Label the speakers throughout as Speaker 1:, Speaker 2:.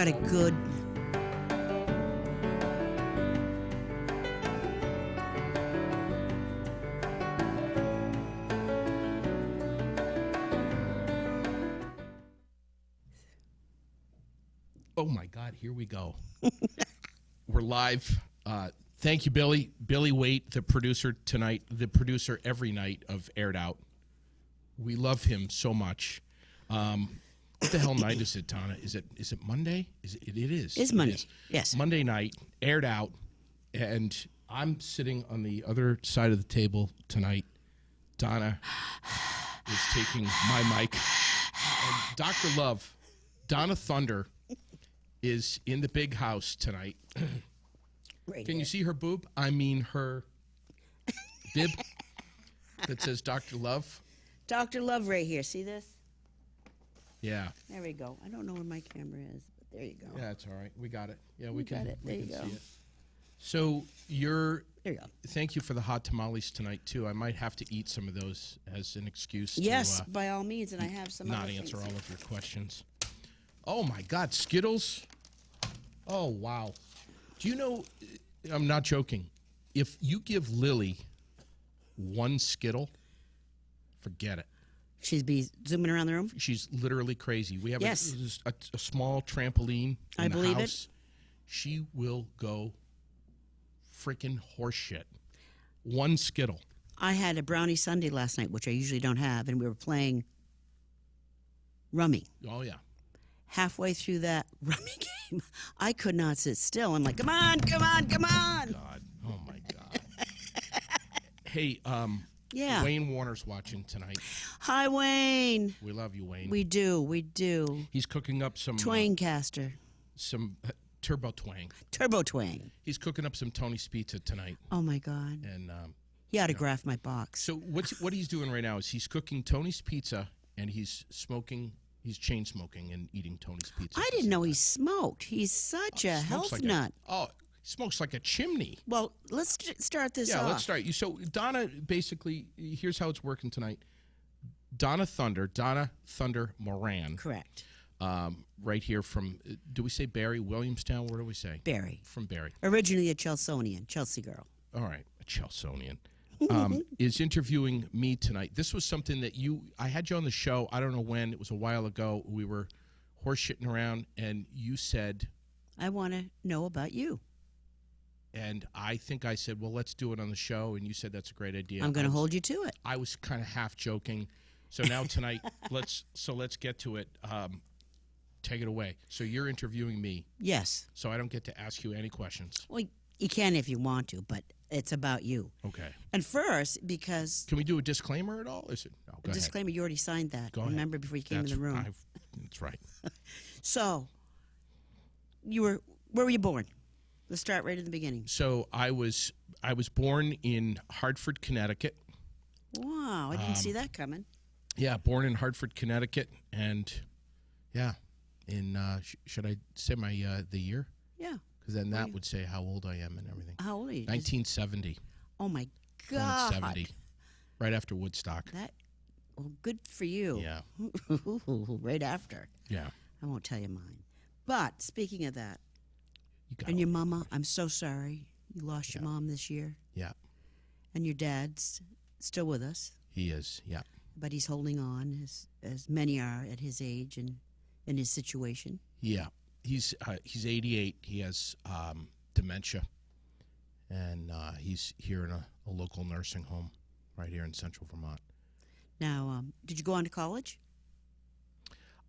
Speaker 1: got a good...
Speaker 2: Oh, my God. Here we go. We're live. Thank you, Billy. Billy Waite, the producer tonight, the producer every night of Aired Out. We love him so much. What the hell night is it, Donna? Is it Monday? It is.
Speaker 1: It's Monday.
Speaker 2: It is.
Speaker 1: Yes.
Speaker 2: Monday night, Aired Out. And I'm sitting on the other side of the table tonight. Donna is taking my mic. And Dr. Love, Donna Thunder, is in the big house tonight.
Speaker 1: Right
Speaker 2: Can
Speaker 1: here.
Speaker 2: you see her boob? I mean her bib that says Dr. Love.
Speaker 1: Dr. Love right here. See this?
Speaker 2: Yeah.
Speaker 1: There we go. I don't know where my camera is, but there you go.
Speaker 2: Yeah, it's all right. We got it. Yeah, we
Speaker 1: got
Speaker 2: can.
Speaker 1: it. There
Speaker 2: We
Speaker 1: you
Speaker 2: can
Speaker 1: go.
Speaker 2: see it. So
Speaker 1: There you go.
Speaker 2: thank you for the hot tamales tonight too. I might have to eat some of those as an excuse
Speaker 1: Yes,
Speaker 2: to
Speaker 1: by all means, and I have some
Speaker 2: not
Speaker 1: other
Speaker 2: answer
Speaker 1: things.
Speaker 2: all of your questions. Oh my God, Skittles! Oh wow. Do you know? I'm not joking. If you give Lily one Skittle, forget it.
Speaker 1: She'd be zooming around the room?
Speaker 2: She's literally crazy. We have
Speaker 1: Yes.
Speaker 2: a small trampoline
Speaker 1: I
Speaker 2: in the
Speaker 1: believe it.
Speaker 2: house. She will go freaking horseshit. One Skittle.
Speaker 1: I had a brownie sundae last night, which I usually don't have, and we were playing rummy.
Speaker 2: Oh yeah.
Speaker 1: Halfway through that rummy game, I could not sit still. I'm like, come on, come on, come on.
Speaker 2: God. Oh my God. Hey,
Speaker 1: Yeah.
Speaker 2: Wayne Warner's watching tonight.
Speaker 1: Hi, Wayne.
Speaker 2: We love you, Wayne.
Speaker 1: We do.
Speaker 2: He's cooking up some
Speaker 1: Twaincaster.
Speaker 2: some turbo twang.
Speaker 1: Turbo Twang.
Speaker 2: He's cooking up some Tony's pizza tonight,
Speaker 1: Oh, my God.
Speaker 2: and
Speaker 1: He autographed my box.
Speaker 2: so what he's doing right now is he's cooking Tony's pizza and he's smoking. He's chain smoking and eating Tony's pizza.
Speaker 1: I didn't know he smoked. He's such a
Speaker 2: Smokes
Speaker 1: health
Speaker 2: like
Speaker 1: nut.
Speaker 2: he smokes like a chimney.
Speaker 1: Well, let's start this
Speaker 2: Yeah,
Speaker 1: off.
Speaker 2: let's start. So Donna, basically, here's how it's working tonight. Donna Thunder Moran,
Speaker 1: Correct.
Speaker 2: right here from, do we say Barry, Williamstown? Where do we say?
Speaker 1: Barry.
Speaker 2: From Barry.
Speaker 1: Originally a Chelsonian, Chelsea girl.
Speaker 2: All right, a Chelsonian. Is interviewing me tonight. This was something that I had you on the show. I don't know when. It was a while ago. We were horseshitting around, and you said,
Speaker 1: I want to know about you.
Speaker 2: and I think I said, well, let's do it on the show, and you said that's a great idea.
Speaker 1: I'm going to hold you to it.
Speaker 2: I was kind of half joking. So now tonight, let's get to it. Take it away. So you're interviewing me,
Speaker 1: Yes.
Speaker 2: so I don't get to ask you any questions.
Speaker 1: Well, you can if you want to, but it's about you.
Speaker 2: Okay.
Speaker 1: And first, because
Speaker 2: Can we do a disclaimer at all? Is it? No, go ahead.
Speaker 1: disclaimer, you already signed that.
Speaker 2: Go ahead.
Speaker 1: Remember before you came in the room.
Speaker 2: That's right.
Speaker 1: So, where were you born? Let's start right at the beginning.
Speaker 2: So I was born in Hartford, Connecticut.
Speaker 1: Wow, I didn't see that coming.
Speaker 2: Yeah, born in Hartford, Connecticut, and yeah, in should I say my the year?
Speaker 1: Yeah.
Speaker 2: Because then that would say how old I am and everything.
Speaker 1: How old are you?
Speaker 2: 1970.
Speaker 1: Oh my
Speaker 2: Born in
Speaker 1: God.
Speaker 2: 70, right after Woodstock.
Speaker 1: Well, good for you.
Speaker 2: Yeah.
Speaker 1: Right after.
Speaker 2: Yeah.
Speaker 1: I won't tell you mine. But speaking of that,
Speaker 2: You got
Speaker 1: and
Speaker 2: it.
Speaker 1: your mama, I'm so sorry you lost your mom this year.
Speaker 2: Yeah,
Speaker 1: And your dad's still with us,
Speaker 2: he is. Yeah.
Speaker 1: but he's holding on, as many are at his age and in his situation.
Speaker 2: Yeah. He's 88. He has dementia, and he's here in a local nursing home right here in Central Vermont.
Speaker 1: Now, did you go on to college?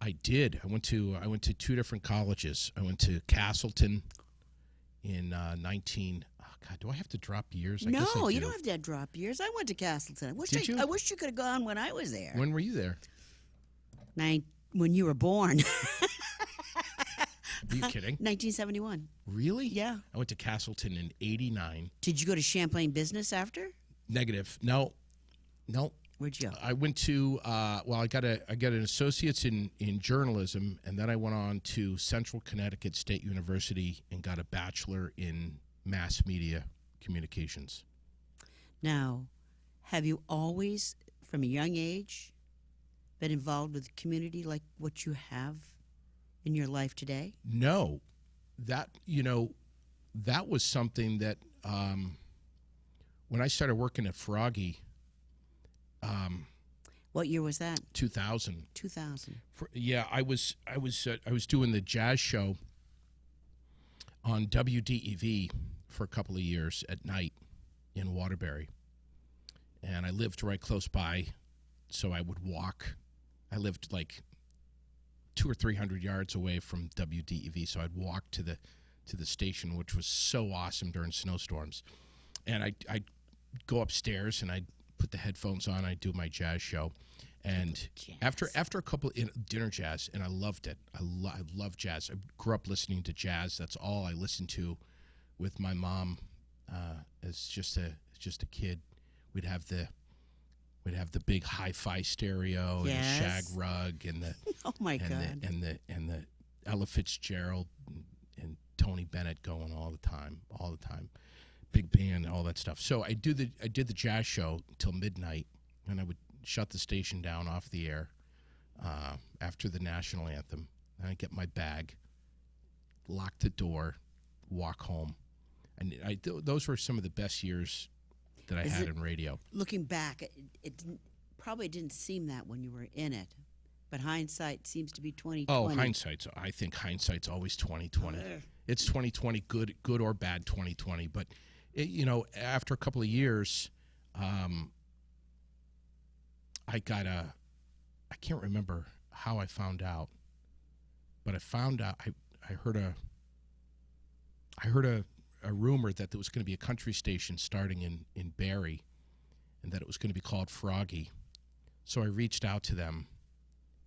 Speaker 2: I did. I went to two different colleges. I went to Castleton in 19. Oh God, do I have to drop years? I guess I
Speaker 1: No,
Speaker 2: do.
Speaker 1: you don't have to drop years. I went to Castleton.
Speaker 2: Did you?
Speaker 1: I wish you could have gone when I was there.
Speaker 2: When were you there?
Speaker 1: When you were born.
Speaker 2: Are you kidding?
Speaker 1: 1971.
Speaker 2: Really?
Speaker 1: Yeah.
Speaker 2: I went to Castleton in 89.
Speaker 1: Did you go to Champlain Business after?
Speaker 2: Negative. No.
Speaker 1: Where'd you go?
Speaker 2: I went to I got an associate's in journalism, and then I went on to Central Connecticut State University and got a bachelor in mass media communications.
Speaker 1: Now, have you always, from a young age, been involved with the community like what you have in your life today?
Speaker 2: No, that that was something that when I started working at Froggy,
Speaker 1: What year was that?
Speaker 2: 2000.
Speaker 1: 2000.
Speaker 2: I was doing the jazz show on WDEV for a couple of years at night in Waterbury, and I lived right close by, so I would walk. I lived like 200 or 300 yards away from WDEV, so I'd walk to the station, which was so awesome during snowstorms. And I'd go upstairs and I'd put the headphones on. I'd do my jazz show, and after a couple dinner jazz, and I loved it. I love jazz. I grew up listening to jazz. That's all I listened to with my mom as just a kid. We'd have the big hi-fi stereo and the shag rug and the
Speaker 1: Oh my God.
Speaker 2: and the Ella Fitzgerald and Tony Bennett going all the time, big band, all that stuff. So I did the jazz show till midnight, and I would shut the station down off the air after the national anthem. And I'd get my bag, lock the door, walk home, and those were some of the best years that I had in radio.
Speaker 1: Looking back, it probably didn't seem that when you were in it, but hindsight seems to be 2020.
Speaker 2: Oh, I think hindsight's always 2020. It's 2020, good or bad 2020. But after a couple of years, I can't remember how I found out, but I found out I heard a rumor that there was going to be a country station starting in Barrie, and that it was going to be called Froggy. So I reached out to them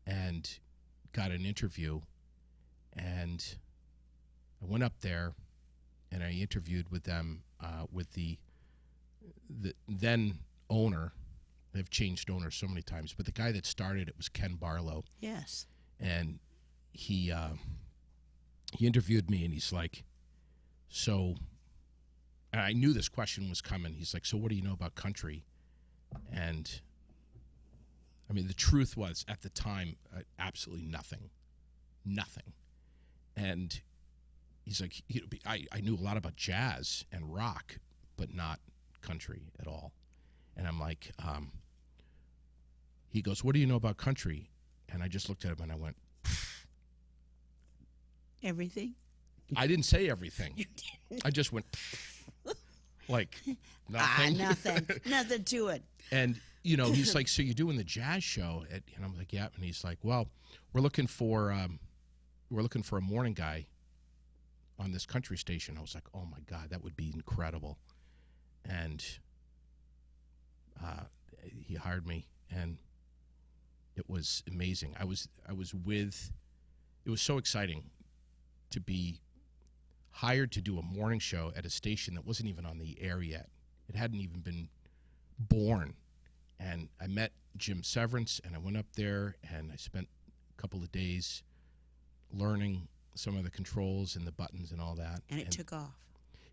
Speaker 2: and got an interview, and I went up there and I interviewed with them, with the then owner. They've changed owners so many times, but the guy that started it was Ken Barlow.
Speaker 1: Yes.
Speaker 2: And he interviewed me, and he's like, so, and I knew this question was coming. He's like, so what do you know about country? And I mean, the truth was, at the time, absolutely nothing. And he's like, I knew a lot about jazz and rock, but not country at all. And I'm like, he goes, what do you know about country? And I just looked at him and I went,
Speaker 1: Everything?
Speaker 2: I didn't say everything.
Speaker 1: You didn't.
Speaker 2: I just went, like, nothing.
Speaker 1: Nothing to it.
Speaker 2: And, he's like, so you're doing the jazz show? And I'm like, yeah. And he's like, well, we're looking for a morning guy on this country station. I was like, oh my God, that would be incredible. And he hired me, and it was amazing. I was with, it was so exciting to be hired to do a morning show at a station that wasn't even on the air yet. It hadn't even been born. And I met Jim Severance, and I went up there, and I spent a couple of days learning some of the controls and the buttons and all that.
Speaker 1: And it took off.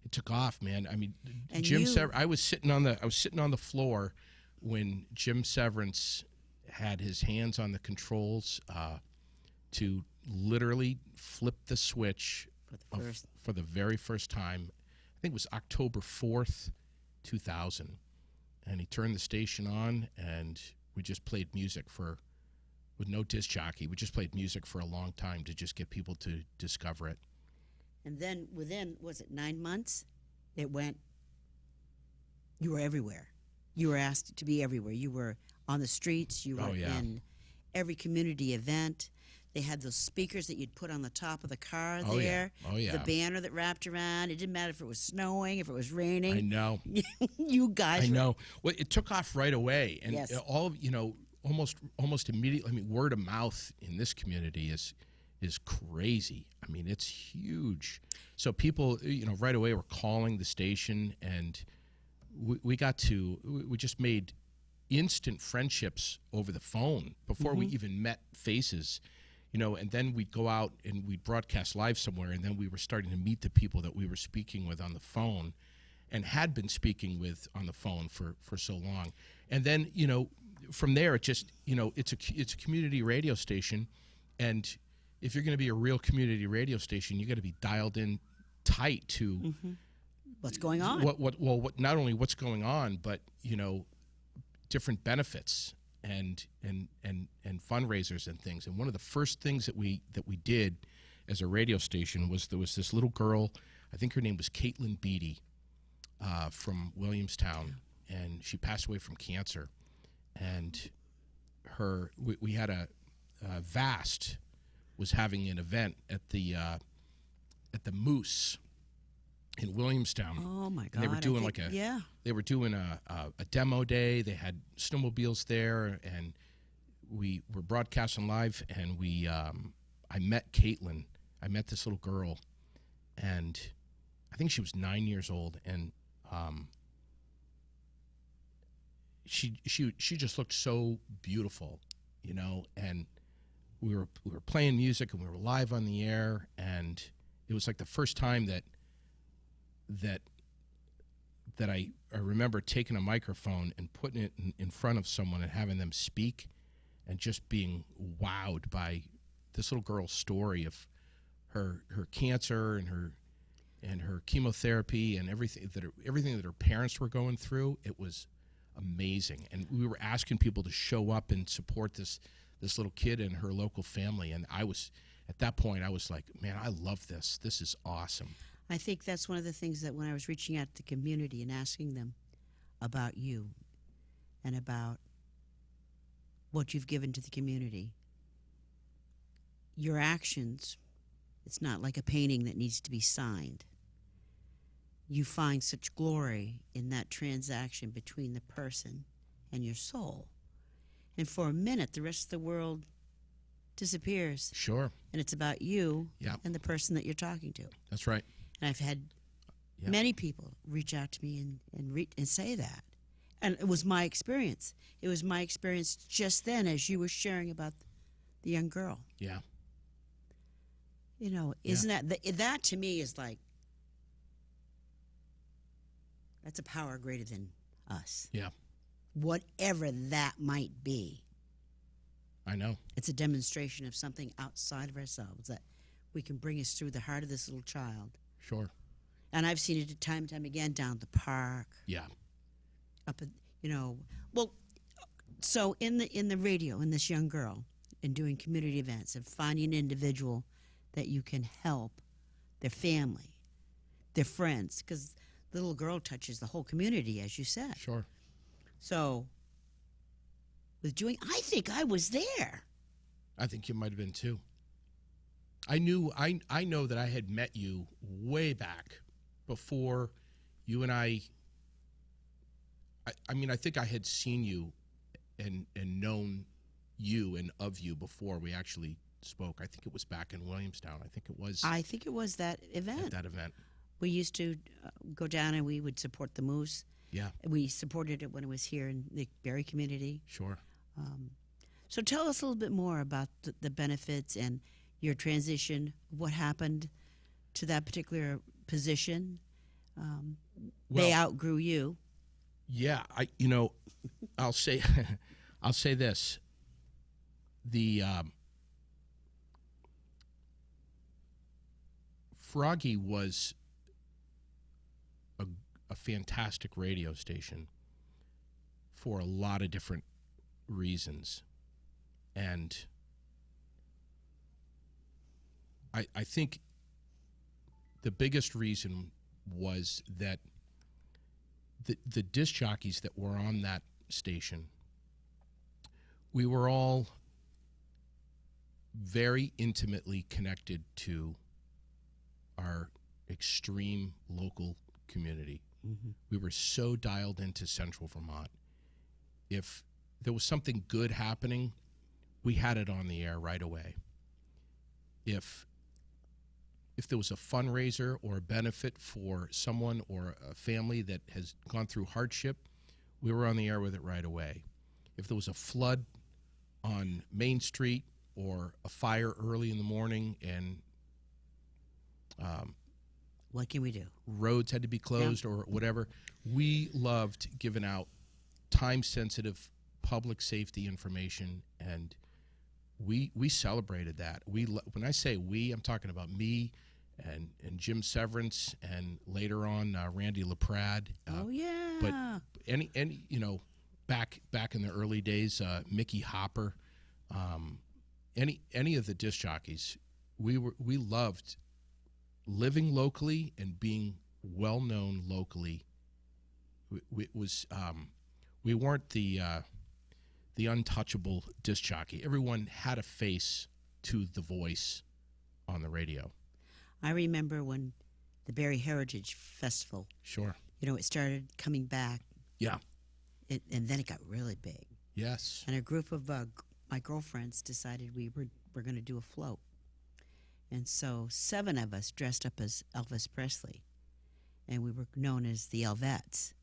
Speaker 2: It took off, man. I mean,
Speaker 1: And
Speaker 2: Jim Severance. I was sitting on the floor when Jim Severance had his hands on the controls to literally flip the switch for the very first time. I think it was October 4th, 2000. And he turned the station on, and we just played music with no disc jockey. We just played music for a long time to just get people to discover it.
Speaker 1: And then within, was it 9 months? It went, you were everywhere. You were asked to be everywhere. You were on the streets. You were in every community event. They had those speakers that you'd put on the top of the car there.
Speaker 2: Oh, yeah.
Speaker 1: The banner that wrapped around. It didn't matter if it was snowing, if it was raining.
Speaker 2: I know.
Speaker 1: You guys.
Speaker 2: I know. Well, it took off right away. And
Speaker 1: Yes.
Speaker 2: all of, almost immediately. I mean, word of mouth in this community is crazy. I mean, it's huge. So people, right away were calling the station, and we just made instant friendships over the phone before we even met faces. And then we'd go out and we'd broadcast live somewhere, and then we were starting to meet the people that we were speaking with on the phone and had been speaking with on the phone for so long. And then, from there, it just, it's a community radio station, and if you're going to be a real community radio station, you got to be dialed in tight to
Speaker 1: what's going on.
Speaker 2: What not only what's going on, but different benefits and fundraisers and things. And one of the first things that we did as a radio station was there was this little girl, I think her name was Caitlin Beatty, from Williamstown, and she passed away from cancer. And we had a Vast was having an event at the Moose in Williamstown.
Speaker 1: Oh my God!
Speaker 2: And they were doing they were doing a demo day. They had snowmobiles there, and we were broadcasting live. And I met Caitlin. I met this little girl, and I think she was 9 years old, and she just looked so beautiful, and we were playing music and we were live on the air, and it was like the first time that I remember taking a microphone and putting it in front of someone and having them speak and just being wowed by this little girl's story of her cancer and her chemotherapy and everything that her parents were going through. It was amazing. And we were asking people to show up and support this little kid and her local family. And at that point, I was like, man, I love this. This is awesome.
Speaker 1: I think that's one of the things that when I was reaching out to the community and asking them about you and about what you've given to the community, your actions, it's not like a painting that needs to be signed. You find such glory in that transaction between the person and your soul. And for a minute, the rest of the world disappears.
Speaker 2: Sure.
Speaker 1: And it's about you and the person that you're talking to.
Speaker 2: That's right.
Speaker 1: And I've had many people reach out to me and say that. And it was my experience. It was my experience just then as you were sharing about the young girl.
Speaker 2: Yeah.
Speaker 1: Isn't that to me is like, that's a power greater than us.
Speaker 2: Yeah.
Speaker 1: Whatever that might be.
Speaker 2: I know.
Speaker 1: It's a demonstration of something outside of ourselves that we can bring us through the heart of this little child.
Speaker 2: Sure.
Speaker 1: And I've seen it time and time again down at the park.
Speaker 2: Yeah.
Speaker 1: Up at, well, so in the radio, in this young girl, and doing community events and finding an individual that you can help, their family, their friends, because the little girl touches the whole community, as you said.
Speaker 2: Sure.
Speaker 1: So, I think I was there.
Speaker 2: I think you might have been too. I know that I had met you way back before you and I mean, I think I had seen you and known you and of you before we actually spoke. I think it was back in Williamstown. I think it was that event. At that event.
Speaker 1: We used to go down and we would support the Moose.
Speaker 2: Yeah.
Speaker 1: We supported it when it was here in the Barrie community.
Speaker 2: Sure.
Speaker 1: So tell us a little bit more about the benefits and your transition, what happened to that particular position. They outgrew you.
Speaker 2: Yeah, I'll say this. The Froggy was a fantastic radio station for a lot of different reasons. And I think the biggest reason was that the disc jockeys that were on that station, we were all very intimately connected to our extreme local community. Mm-hmm. We were so dialed into Central Vermont. If there was something good happening, we had it on the air right away. If there was a fundraiser or a benefit for someone or a family that has gone through hardship, we were on the air with it right away. If there was a flood on Main Street or a fire early in the morning and
Speaker 1: what can we do?
Speaker 2: Roads had to be closed or whatever, we loved giving out time-sensitive public safety information, and we celebrated that. When I say we, I'm talking about me and Jim Severance, and later on Randy LaPrade.
Speaker 1: Oh yeah.
Speaker 2: But any back in the early days, Mickey Hopper, any of the disc jockeys, we loved living locally and being well known locally. We weren't the untouchable disc jockey. Everyone had a face to the voice on the radio.
Speaker 1: I remember when the Barrie Heritage Festival.
Speaker 2: Sure.
Speaker 1: It started coming back.
Speaker 2: Yeah.
Speaker 1: And then it got really big.
Speaker 2: Yes.
Speaker 1: And a group of my girlfriends decided we were going to do a float. And so 7 of us dressed up as Elvis Presley. And we were known as the Elvettes.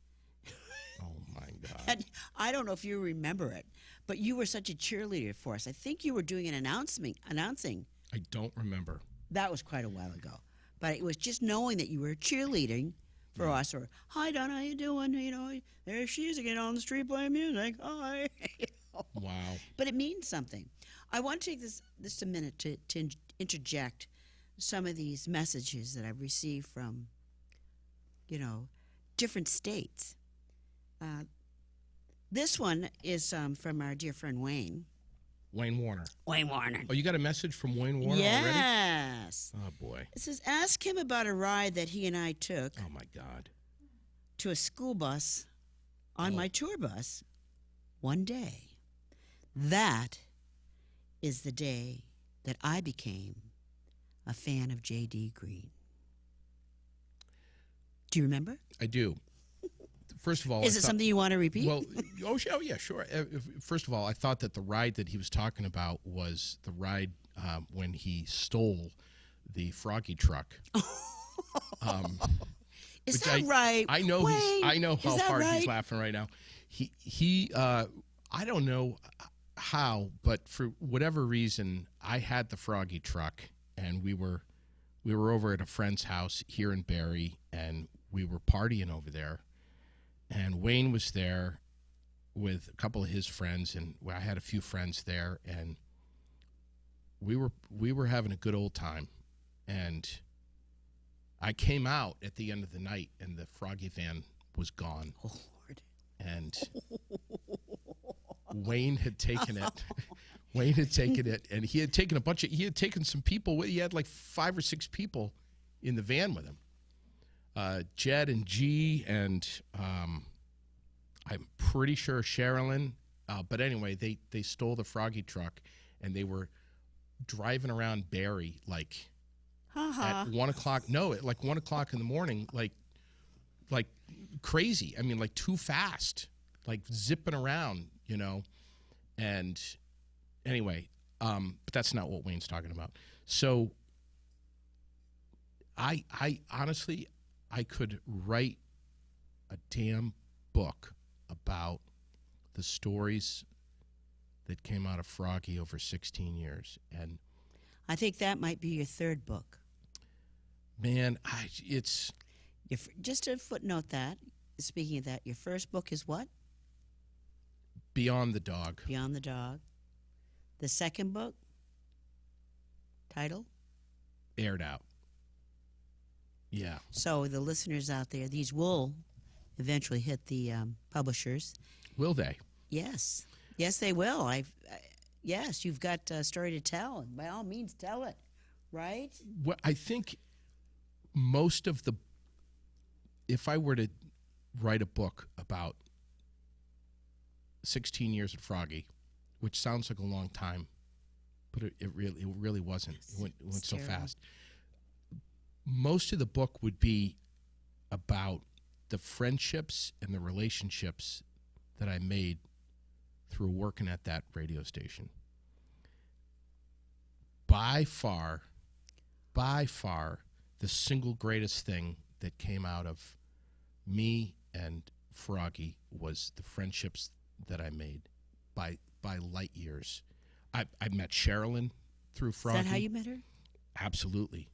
Speaker 2: Oh, my God.
Speaker 1: And I don't know if you remember it, but you were such a cheerleader for us. I think you were doing an announcing.
Speaker 2: I don't remember.
Speaker 1: That was quite a while ago. But it was just knowing that you were cheerleading for us, or, hi, Donna, how you doing? There she is again on the street playing music. Hi.
Speaker 2: Wow.
Speaker 1: But it means something. I want to take this a minute to interject some of these messages that I've received from, different states. This one is from our dear friend Wayne.
Speaker 2: Wayne Warner.
Speaker 1: Wayne Warner.
Speaker 2: Oh, you got a message from Wayne Warner already?
Speaker 1: Yes.
Speaker 2: Oh, boy.
Speaker 1: It says, ask him about a ride that he and I took
Speaker 2: Oh, my God.
Speaker 1: to a school bus on my tour bus one day. That is the day that I became a fan of J.D. Green. Do you remember?
Speaker 2: I do. First of all,
Speaker 1: is it something you want to repeat?
Speaker 2: Well, yeah, sure. First of all, I thought that the ride that he was talking about was the ride when he stole the Froggy truck.
Speaker 1: Is that right?
Speaker 2: I know
Speaker 1: Wayne,
Speaker 2: I know how hard
Speaker 1: right?
Speaker 2: he's laughing right now. He I don't know how, but for whatever reason, I had the Froggy truck, and we were over at a friend's house here in Barrie, and we were partying over there. And Wayne was there with a couple of his friends, and I had a few friends there, and we were having a good old time. And I came out at the end of the night, and the Froggy van was gone.
Speaker 1: Oh, Lord.
Speaker 2: And Wayne had taken it. Wayne had taken it, and he had taken some people. He had like 5 or 6 people in the van with him. Jed and G, and I'm pretty sure Sherilyn. But anyway, they stole the Froggy truck, and they were driving around Barrie like at 1 o'clock. No, at like 1 o'clock in the morning, like crazy. I mean, like too fast, like zipping around, And anyway, but that's not what Wayne's talking about. So I honestly, I could write a damn book about the stories that came out of Froggy over 16 years. And
Speaker 1: I think that might be your 3rd book.
Speaker 2: Man, it's...
Speaker 1: Just to footnote that, speaking of that, your first book is what?
Speaker 2: Beyond the Dog.
Speaker 1: Beyond the Dog. The second book? Title?
Speaker 2: Aired Out. Yeah.
Speaker 1: So the listeners out there, these will eventually hit the publishers.
Speaker 2: Will they?
Speaker 1: Yes. Yes, they will. Yes, you've got a story to tell, and by all means, tell it, right?
Speaker 2: Well, I think most of the... If I were to write a book about 16 years at Froggy, which sounds like a long time, but it really wasn't. It went so fast. Most of the book would be about the friendships and the relationships that I made through working at that radio station. By far, the single greatest thing that came out of me and Froggy was the friendships that I made by light years. I met Sherilyn through Froggy.
Speaker 1: Is that how you met her?
Speaker 2: Absolutely.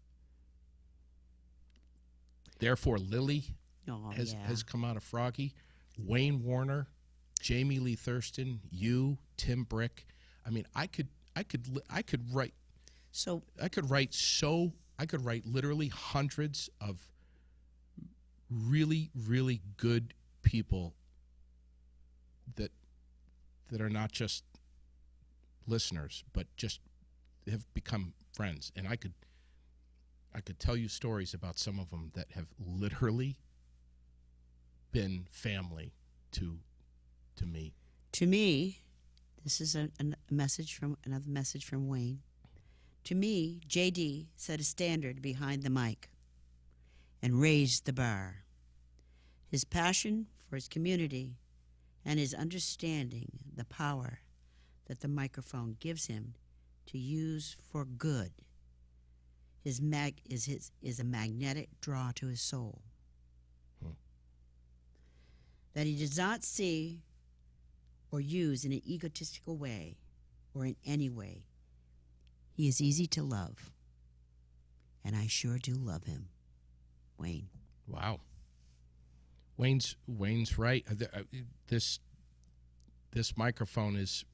Speaker 2: Therefore, Lily has come out of Froggy. Wayne Warner, Jamie Lee Thurston, you, Tim Brick. I mean, I could I could write
Speaker 1: So
Speaker 2: I could write literally hundreds of really, really good people that are not just listeners, but just have become friends. And I could tell you stories about some of them that have literally been family to me.
Speaker 1: to me, this is another message from Wayne. To me, JD set a standard behind the mic and raised the bar. His passion for his community and his understanding the power that the microphone gives him to use for good is a magnetic draw to his soul. That he does not see or use in an egotistical way or in any way. He is easy to love, and I sure do love him. Wayne.
Speaker 2: Wow. Wayne's right. This microphone is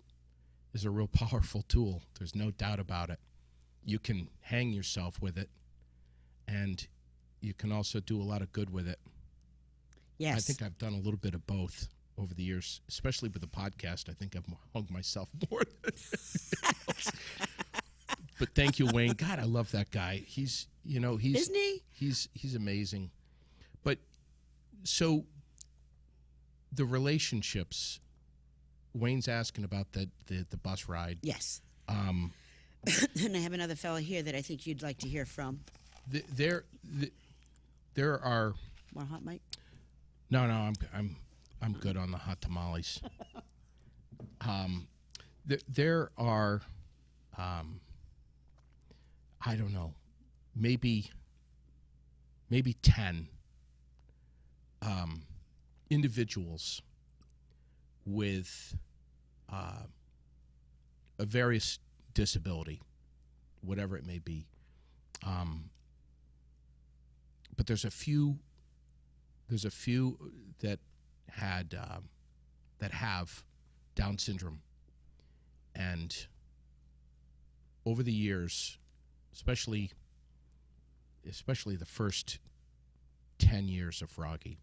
Speaker 2: a real powerful tool. There's no doubt about it. You can hang yourself with it, and you can also do a lot of good with it.
Speaker 1: Yes.
Speaker 2: I think I've done a little bit of both over the years, especially with the podcast. I think I've hung myself more than anything else. But thank you, Wayne. God, I love that guy. He's
Speaker 1: Isn't he?
Speaker 2: He's amazing. But so the relationships, Wayne's asking about the bus ride.
Speaker 1: Yes. And I have another fellow here that I think you'd like to hear from.
Speaker 2: There are.
Speaker 1: Want a hot mic?
Speaker 2: No, I'm good on the hot tamales. There are, I don't know, maybe 10 individuals with a various disability, whatever it may be. But there's a few that have Down syndrome, and over the years, especially the first 10 years of Froggy,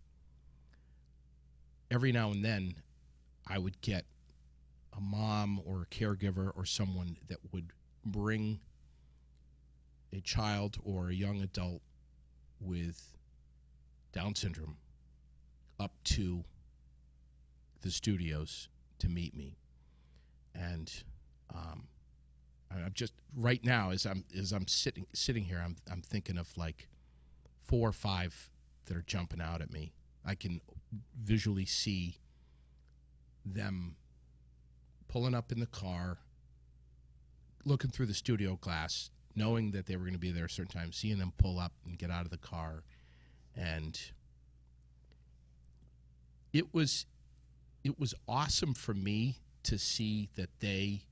Speaker 2: every now and then I would get a mom or a caregiver or someone that would bring a child or a young adult with Down syndrome up to the studios to meet me. And I'm just right now as I'm sitting here, I'm thinking of like 4 or 5 that are jumping out at me. I can visually see them pulling up in the car, looking through the studio glass, knowing that they were going to be there a certain time, seeing them pull up and get out of the car. And it was awesome for me to see that they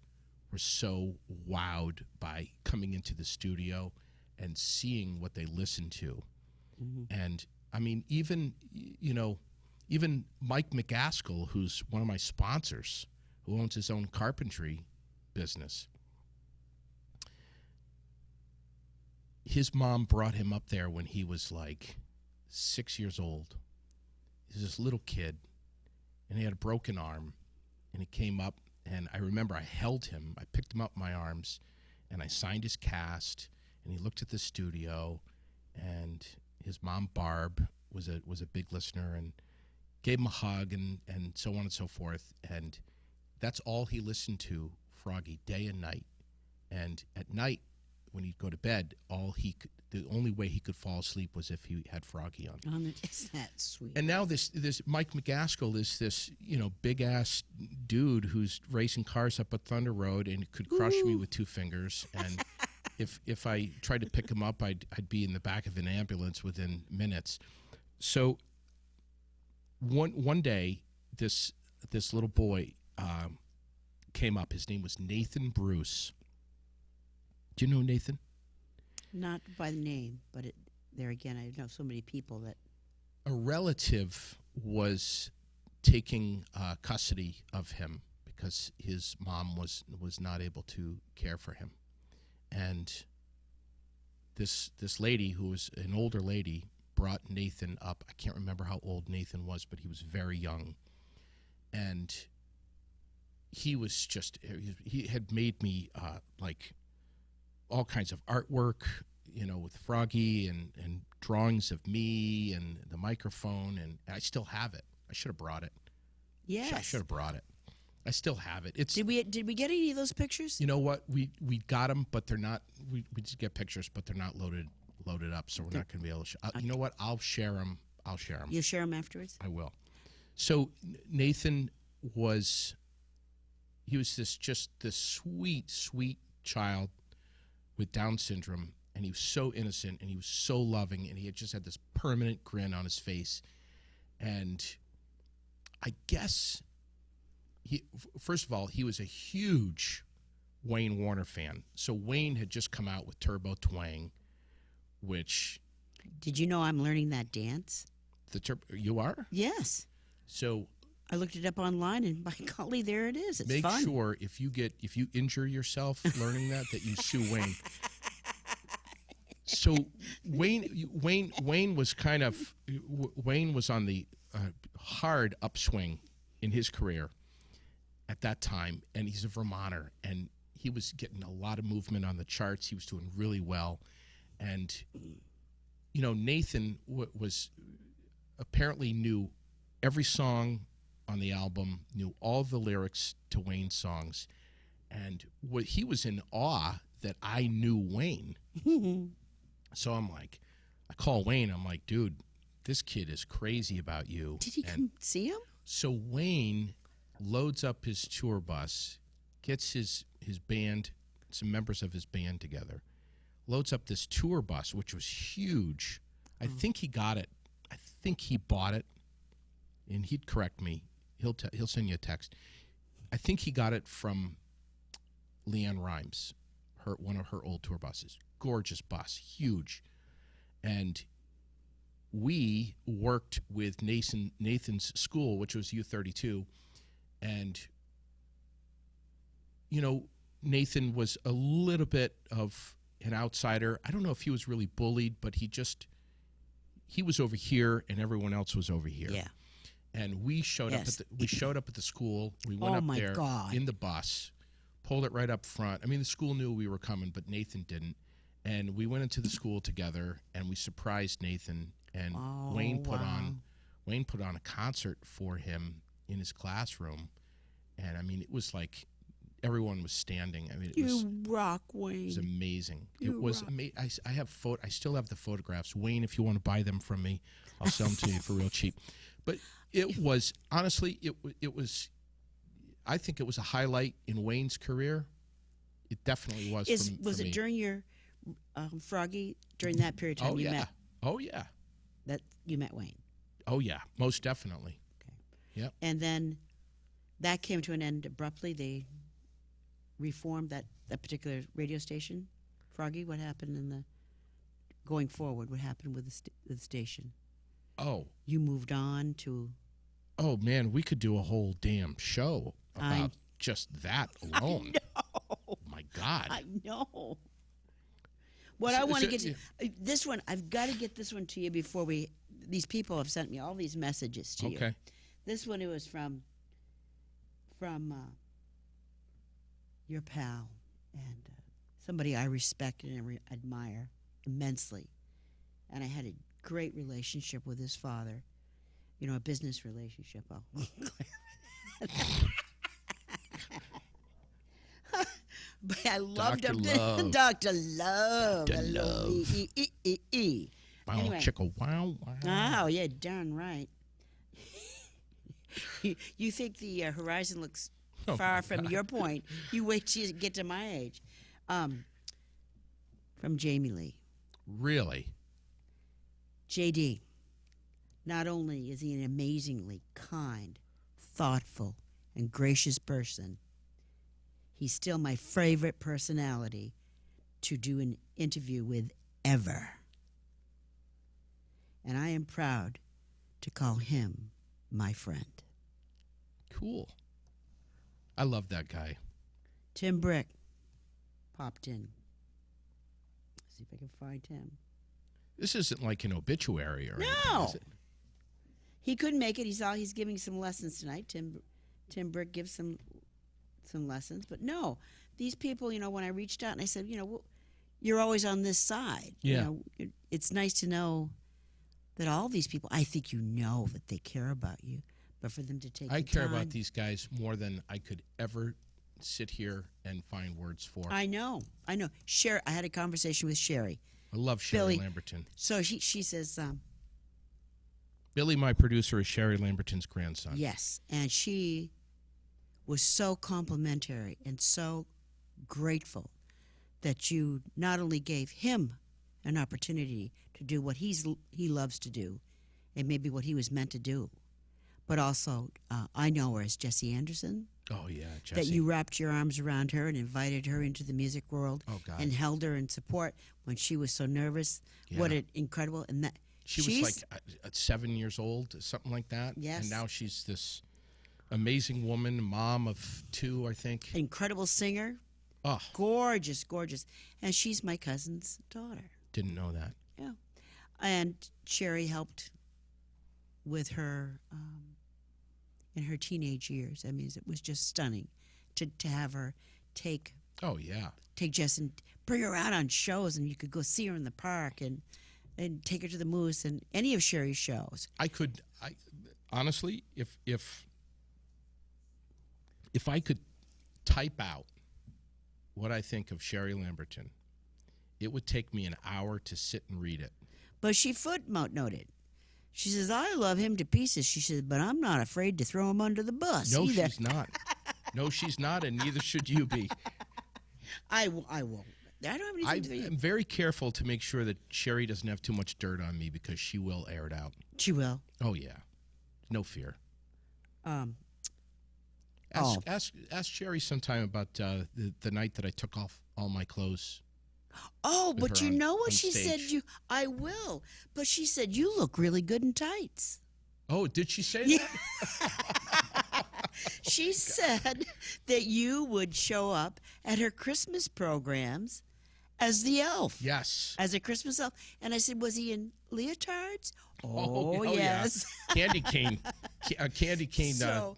Speaker 2: were so wowed by coming into the studio and seeing what they listened to. Mm-hmm. And I mean, even Mike McGaskill, who's one of my sponsors, who owns his own carpentry business, his mom brought him up there when he was like 6 years old. He was this little kid, and he had a broken arm, and he came up, and I remember I held him. I picked him up in my arms, and I signed his cast, and he looked at the studio, and his mom, Barb, was a big listener, and gave him a hug, and so on and so forth. And that's all he listened to, Froggy, day and night. And at night, when he'd go to bed, the only way he could fall asleep was if he had Froggy on.
Speaker 1: Isn't that sweet?
Speaker 2: And now this Mike McGaskill is this big ass dude who's racing cars up a Thunder Road and could crush me with 2 fingers. And if I tried to pick him up, I'd be in the back of an ambulance within minutes. So one day, this little boy came up. His name was Nathan Bruce. Do you know Nathan?
Speaker 1: Not by the name, but there again, I know so many people that...
Speaker 2: A relative was taking custody of him because his mom was not able to care for him. And this lady, who was an older lady, brought Nathan up. I can't remember how old Nathan was, but he was very young. And he was just, he had made me like all kinds of artwork, with Froggy and drawings of me and the microphone. And I still have it. I should have brought it.
Speaker 1: Yes.
Speaker 2: I should have brought it. I still have it. It's.
Speaker 1: Did we get any of those pictures?
Speaker 2: You know what? We got them, but they're not. We did get pictures, but they're not loaded up, so we're not going to be able to. You know what? I'll share them.
Speaker 1: You'll share them afterwards?
Speaker 2: I will. So Nathan was. He was this sweet child with Down syndrome, and he was so innocent, and he was so loving, and he had just had this permanent grin on his face, and I guess. First of all, he was a huge Wayne Warner fan. So Wayne had just come out with Turbo Twang, which...
Speaker 1: Did you know I'm learning that dance?
Speaker 2: You are?
Speaker 1: Yes.
Speaker 2: So...
Speaker 1: I looked it up online, and by golly, there it is. It's
Speaker 2: make
Speaker 1: fun.
Speaker 2: Sure if you injure yourself learning that you sue Wayne. So Wayne was kind of... Wayne was on the hard upswing in his career at that time, and he's a Vermonter, and he was getting a lot of movement on the charts. He was doing really well, and Nathan was apparently knew every song on the album, knew all the lyrics to Wayne's songs, and he was in awe that I knew Wayne. So I'm like, I call Wayne. I'm like, dude, this kid is crazy about you.
Speaker 1: Did he come see him?
Speaker 2: So Wayne loads up his tour bus, gets his band, some members of his band together, loads up this tour bus, which was huge. I think he got it. I think he bought it, and he'd correct me. He'll send you a text. I think he got it from Leanne Rimes, one of her old tour buses. Gorgeous bus, huge. And we worked with Nathan's school, which was U32, and Nathan was a little bit of an outsider. I don't know if he was really bullied, but he was over here and everyone else was over here.
Speaker 1: Yeah.
Speaker 2: And we showed up at the school. We went up there in the bus, pulled it right up front. I mean, the school knew we were coming, but Nathan didn't. And we went into the school together and we surprised Nathan, and Wayne put on a concert for him in his classroom. And I mean, it was like everyone was standing. I mean,
Speaker 1: rock, Wayne.
Speaker 2: It was amazing. It was amazing. I still have the photographs. Wayne, if you want to buy them from me, I'll sell them to you for real cheap. But it was, honestly, it was, I think it was a highlight in Wayne's career. It definitely was.
Speaker 1: Was it during your Froggy, during that period of time you met?
Speaker 2: Oh yeah.
Speaker 1: That you met Wayne.
Speaker 2: Oh yeah, most definitely.
Speaker 1: Okay.
Speaker 2: Yep.
Speaker 1: And then that came to an end abruptly. They reformed that particular radio station. Froggy, what happened going forward? What happened with the station?
Speaker 2: Oh.
Speaker 1: You moved on to...
Speaker 2: Oh, man, we could do a whole damn show about just that alone.
Speaker 1: I know.
Speaker 2: My God.
Speaker 1: I know. What I want to get to... This one, I've got to get this one to you before these people have sent me all these messages to you.
Speaker 2: Okay.
Speaker 1: This one, it was from your pal and somebody I respect and admire immensely. And I had a great relationship with his father. A business relationship. But I loved him. Dr. Love.
Speaker 2: Dr. Love.
Speaker 1: Anyway.
Speaker 2: Chicka, wow.
Speaker 1: Oh, yeah, darn right. You think the horizon looks far from your point. You wait till you get to my age. From Jamie Lee.
Speaker 2: Really?
Speaker 1: JD, not only is he an amazingly kind, thoughtful, and gracious person, he's still my favorite personality to do an interview with ever. And I am proud to call him my friend.
Speaker 2: Cool. I love that guy.
Speaker 1: Tim Brick popped in. Let's see if I can find him.
Speaker 2: This isn't like an obituary or anything, is it?
Speaker 1: He couldn't make it. He's giving some lessons tonight. Tim Brick gives some lessons. But no, these people, when I reached out and I said, you're always on this side.
Speaker 2: Yeah.
Speaker 1: It's nice to know that all these people, I think that they care about you. But for them to take
Speaker 2: I care
Speaker 1: time,
Speaker 2: about these guys more than I could ever sit here and find words for.
Speaker 1: I know. Sherry, I had a conversation with Sherry.
Speaker 2: I love Sherry Lamberton.
Speaker 1: So she says,
Speaker 2: Billy, my producer, is Sherry Lamberton's grandson.
Speaker 1: yes. And she was so complimentary and so grateful that you not only gave him an opportunity to do what he loves to do and maybe what he was meant to do, but also I know her as Jessie Anderson.
Speaker 2: Oh, yeah, Jessie.
Speaker 1: That you wrapped your arms around her and invited her into the music world.
Speaker 2: Oh, God.
Speaker 1: And held her in support when she was so nervous.
Speaker 2: Yeah.
Speaker 1: What an incredible... And that
Speaker 2: she was like 7 years old, something like that.
Speaker 1: Yes.
Speaker 2: And now she's this amazing woman, mom of 2, I think.
Speaker 1: Incredible singer.
Speaker 2: Oh.
Speaker 1: Gorgeous, gorgeous. And she's my cousin's daughter.
Speaker 2: Didn't know that.
Speaker 1: Yeah. And Sherry helped with her in her teenage years. I mean, it was just stunning to have her take Jess and bring her out on shows, and you could go see her in the park and take her to the Moose and any of Sherry's shows.
Speaker 2: I honestly, if I could type out what I think of Sherry Lamberton, it would take me an hour to sit and read it.
Speaker 1: But she footnoted. She says, I love him to pieces. She says, but I'm not afraid to throw him under the bus either.
Speaker 2: She's not. No, she's not, and neither should you be.
Speaker 1: I won't. I don't have anything to do.
Speaker 2: I'm very careful to make sure that Sherry doesn't have too much dirt on me because she will air it out.
Speaker 1: She will.
Speaker 2: Oh, yeah. No fear. Ask Sherry sometime about the night that I took off all my clothes.
Speaker 1: Oh, but you know what she said? I will. But she said, you look really good in tights.
Speaker 2: Oh, did she say that?
Speaker 1: She said that you would show up at her Christmas programs as the elf.
Speaker 2: Yes.
Speaker 1: As a Christmas elf. And I said, was he in leotards? Oh yes.
Speaker 2: Yeah. Candy cane. Candy cane.
Speaker 1: So,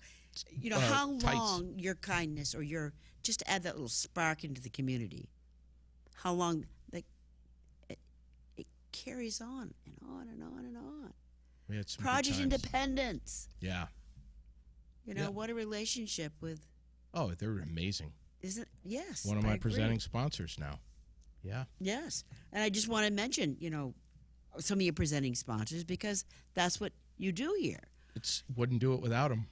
Speaker 1: how
Speaker 2: tights.
Speaker 1: long your kindness or just to add that little spark into the community, how long it carries on and on and on and on.
Speaker 2: We had some
Speaker 1: Project
Speaker 2: good times.
Speaker 1: Independence.
Speaker 2: Yeah.
Speaker 1: What a relationship with.
Speaker 2: Oh, they're amazing.
Speaker 1: Isn't yes.
Speaker 2: One of my presenting sponsors now. Yeah.
Speaker 1: Yes. And I just want to mention, some of your presenting sponsors because that's what you do here.
Speaker 2: Wouldn't do it without them.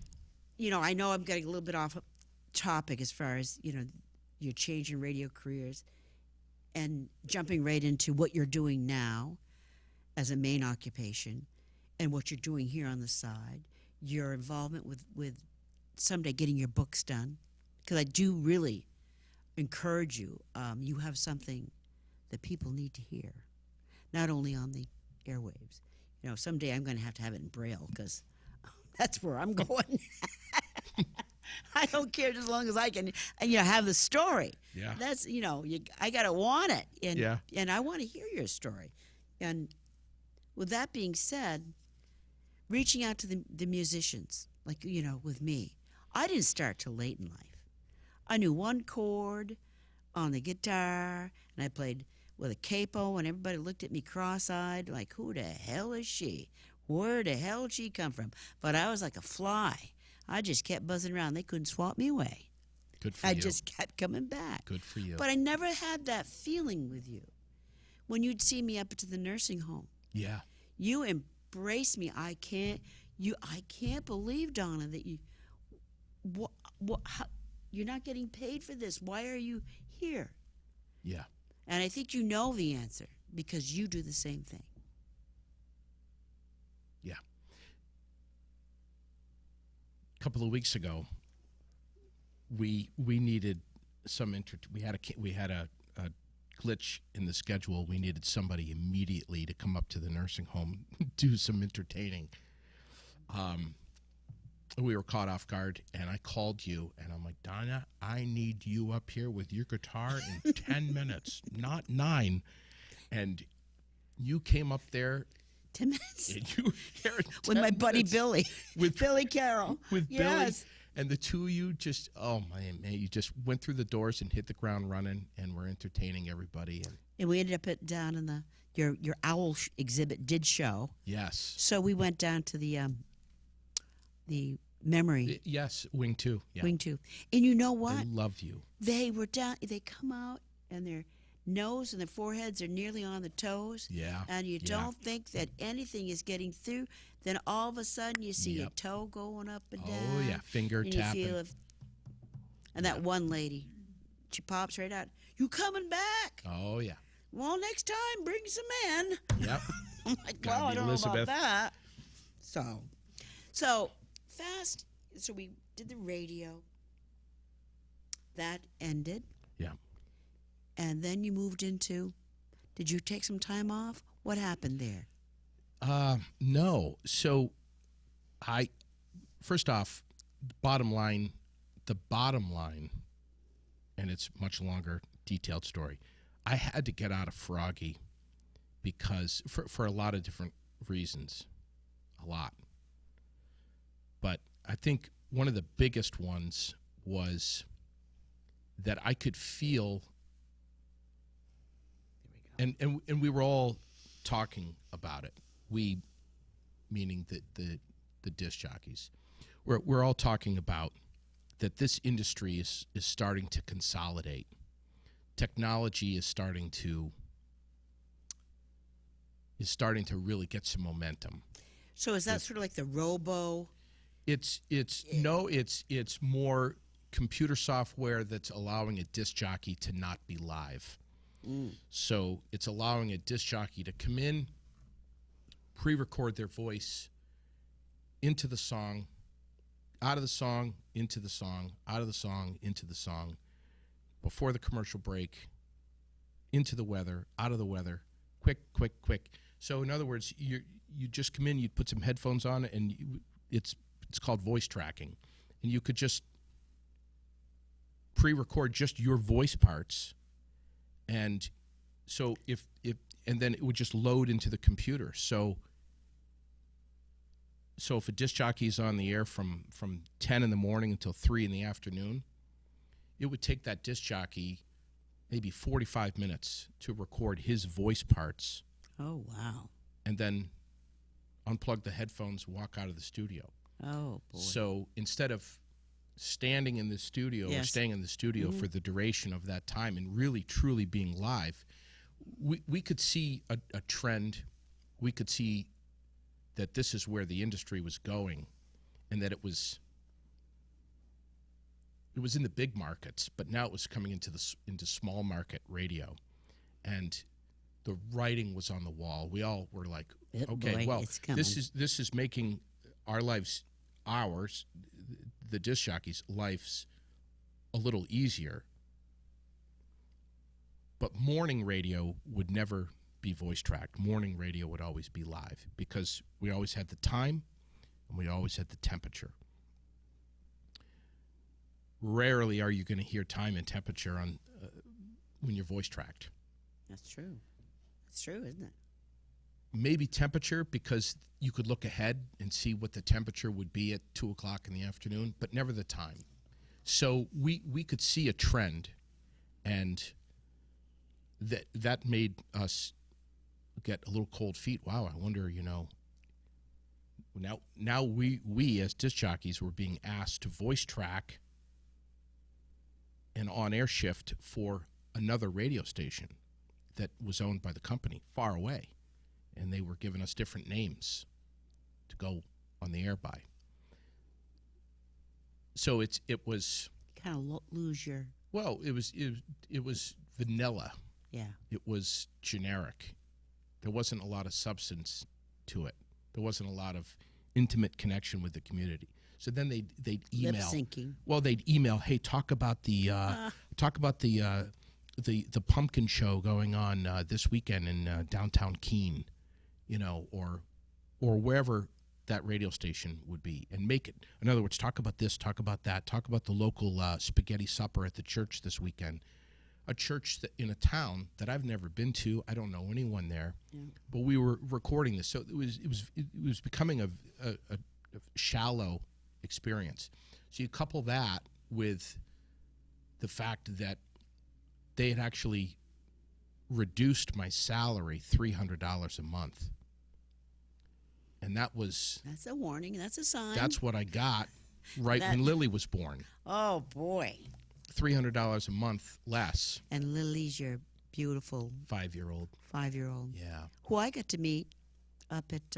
Speaker 1: I know I'm getting a little bit off topic as far as, your change in radio careers and jumping right into what you're doing now as a main occupation and what you're doing here on the side, your involvement with someday getting your books done. Because I do really encourage you. You have something that people need to hear, not only on the airwaves. Someday I'm going to have it in Braille because that's where I'm going. I don't care as long as I can, have the story.
Speaker 2: Yeah.
Speaker 1: That's, I got to want it. And I want to hear your story. And with that being said, reaching out to the musicians, like, with me, I didn't start till late in life. I knew one chord on the guitar, and I played with a capo, and everybody looked at me cross-eyed, like, who the hell is she? Where the hell did she come from? But I was like a fly. I just kept buzzing around. They couldn't swat me away.
Speaker 2: Good for you.
Speaker 1: I just kept coming back.
Speaker 2: Good for you.
Speaker 1: But I never had that feeling with you. When you'd see me up to the nursing home.
Speaker 2: Yeah.
Speaker 1: You embraced me. I can't believe, Donna, that you're not getting paid for this. Why are you here?
Speaker 2: Yeah.
Speaker 1: And I think you know the answer because you do the same thing.
Speaker 2: Yeah. A couple of weeks ago, we needed some we had a glitch in the schedule. We needed somebody immediately to come up to the nursing home, do some entertaining. we were caught off guard, and I called you, and I'm like, Donna, I need you up here with your guitar in 10 minutes, not 9. And you came up there.
Speaker 1: 10 minutes.
Speaker 2: And you were here in
Speaker 1: with my buddy Billy.
Speaker 2: With
Speaker 1: Billy Carroll.
Speaker 2: With
Speaker 1: yes.
Speaker 2: Billy. And the two of you just, oh, man, you just went through the doors and hit the ground running, and were entertaining everybody.
Speaker 1: And we ended up down in your owl exhibit did show.
Speaker 2: Yes.
Speaker 1: So we went down to the memory.
Speaker 2: Yes, Wing 2. Yeah.
Speaker 1: Wing 2. And you know what?
Speaker 2: They love you.
Speaker 1: They were down. They come out, and their nose and their foreheads are nearly on the toes.
Speaker 2: Yeah.
Speaker 1: And you don't think that anything is getting through. Then all of a sudden you see a toe going up and down.
Speaker 2: Oh, yeah. Finger
Speaker 1: and
Speaker 2: tapping.
Speaker 1: You feel and that one lady, she pops right out. You coming back?
Speaker 2: Oh, yeah.
Speaker 1: Well, next time, bring some in.
Speaker 2: Yep.
Speaker 1: I'm like, well, I don't know about that. So fast. So we did the radio. That ended.
Speaker 2: Yeah.
Speaker 1: And then you moved into, did you take some time off? What happened there?
Speaker 2: No. So first off, the bottom line, and it's much longer, detailed story. I had to get out of Froggy because for a lot of different reasons, a lot. But I think one of the biggest ones was that I could feel, and we were all talking about it. We, meaning the disc jockeys, we're all talking about that this industry is starting to consolidate. Technology is starting to really get some momentum.
Speaker 1: So is that sort of like the robo?
Speaker 2: It's more computer software that's allowing a disc jockey to not be live. So it's allowing a disc jockey to come in, pre-record their voice into the song, out of the song, into the song, out of the song, into the song, before the commercial break, into the weather, out of the weather, quick. So in other words, you just come in, you put some headphones on, and it's called voice tracking, and you could just pre-record just your voice parts, and so and then it would just load into the computer. So if a disc jockey is on the air from 10 in the morning until 3 in the afternoon, it would take that disc jockey maybe 45 minutes to record his voice parts.
Speaker 1: Oh, wow.
Speaker 2: And then unplug the headphones, walk out of the studio.
Speaker 1: Oh, boy.
Speaker 2: So instead of standing in the studio or staying in the studio for the duration of that time and really, truly being live, we could see a trend. We could see that this is where the industry was going, and that it was in the big markets, but now it was coming into small market radio, and the writing was on the wall. We all were like, okay, well, this is making our lives, the disc jockeys' lives, a little easier. But morning radio would never be voice tracked. Morning radio would always be live because we always had the time and we always had the temperature. Rarely are you going to hear time and temperature on when you're voice tracked.
Speaker 1: That's true. That's true, isn't it?
Speaker 2: Maybe temperature, because you could look ahead and see what the temperature would be at 2 o'clock in the afternoon, but never the time. So we could see a trend, and that made us get a little cold feet. Wow, I wonder, now we as disc jockeys were being asked to voice track an on-air shift for another radio station that was owned by the company far away, and they were giving us different names to go on the air by. So it was
Speaker 1: kind of lose your.
Speaker 2: Well, it was vanilla.
Speaker 1: Yeah.
Speaker 2: It was generic. There wasn't a lot of substance to it. There wasn't a lot of intimate connection with the community. So then they'd email.
Speaker 1: Lip syncing.
Speaker 2: Well, they'd email, hey, talk about the pumpkin show going on this weekend in downtown Keene, or wherever that radio station would be and make it. In other words, talk about this, talk about that, talk about the local spaghetti supper at the church this weekend. A church that, in a town that I've never been to. I don't know anyone there, but we were recording this, so it was becoming a shallow experience. So you couple that with the fact that they had actually reduced my salary $300 a month. And that's
Speaker 1: a warning. That's a sign.
Speaker 2: That's what I got when Lily was born.
Speaker 1: Oh, boy.
Speaker 2: $300 a month less.
Speaker 1: And Lily's your beautiful
Speaker 2: 5-year-old. Yeah.
Speaker 1: Who I got to meet up at,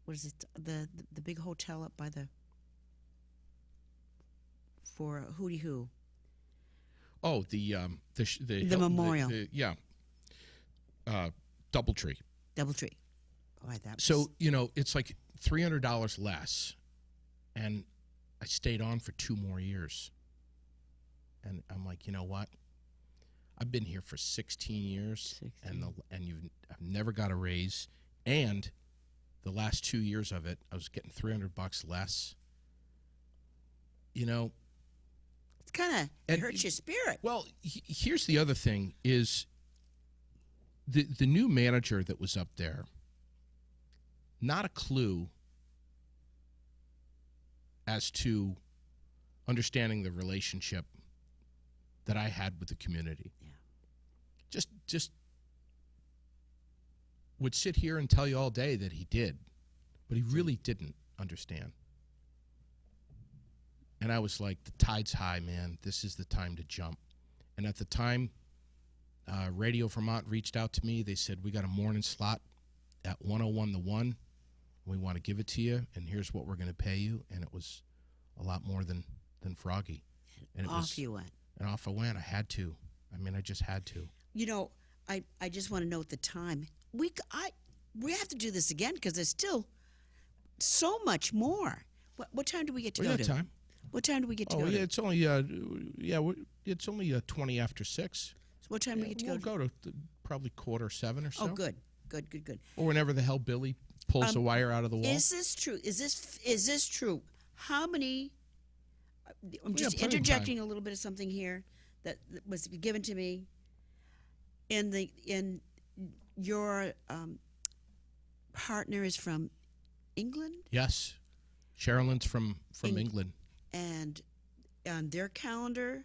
Speaker 1: what is it, the big hotel up by for Hootie Hoo.
Speaker 2: Oh, the
Speaker 1: memorial.
Speaker 2: Doubletree.
Speaker 1: Doubletree. Oh,
Speaker 2: so, it's like $300 less. And I stayed on for 2 more years. And I'm like, you know what? I've been here for 16 years, and I've never got a raise. And the last 2 years of it, I was getting $300 less.
Speaker 1: It's kind of hurts your spirit.
Speaker 2: Well, here's the other thing: is the new manager that was up there. Not a clue as to understanding the relationship that I had with the community. Yeah. Just would sit here and tell you all day that he did, but he really didn't understand. And I was like, the tide's high, man. This is the time to jump. And at the time, Radio Vermont reached out to me. They said, we got a morning slot at 101 The One. We want to give it to you, and here's what we're going to pay you. And it was a lot more than Froggy. And
Speaker 1: off you went.
Speaker 2: And off I went. I had to. I just had to.
Speaker 1: I just want to note the time. We have to do this again because there's still so much more. What time do we get to go to?
Speaker 2: Time.
Speaker 1: What time do we get to go to?
Speaker 2: It's only it's only 20 after 6.
Speaker 1: So what time do we get to go to?
Speaker 2: We'll go to probably 6:45 or so.
Speaker 1: Oh, good.
Speaker 2: Or whenever the hell Billy pulls the wire out of the wall.
Speaker 1: Is this true? Is this true? How many? I'm just interjecting a little bit of something here that was given to me. In your partner is from England?
Speaker 2: Yes, Sherilyn's from England.
Speaker 1: And on their calendar,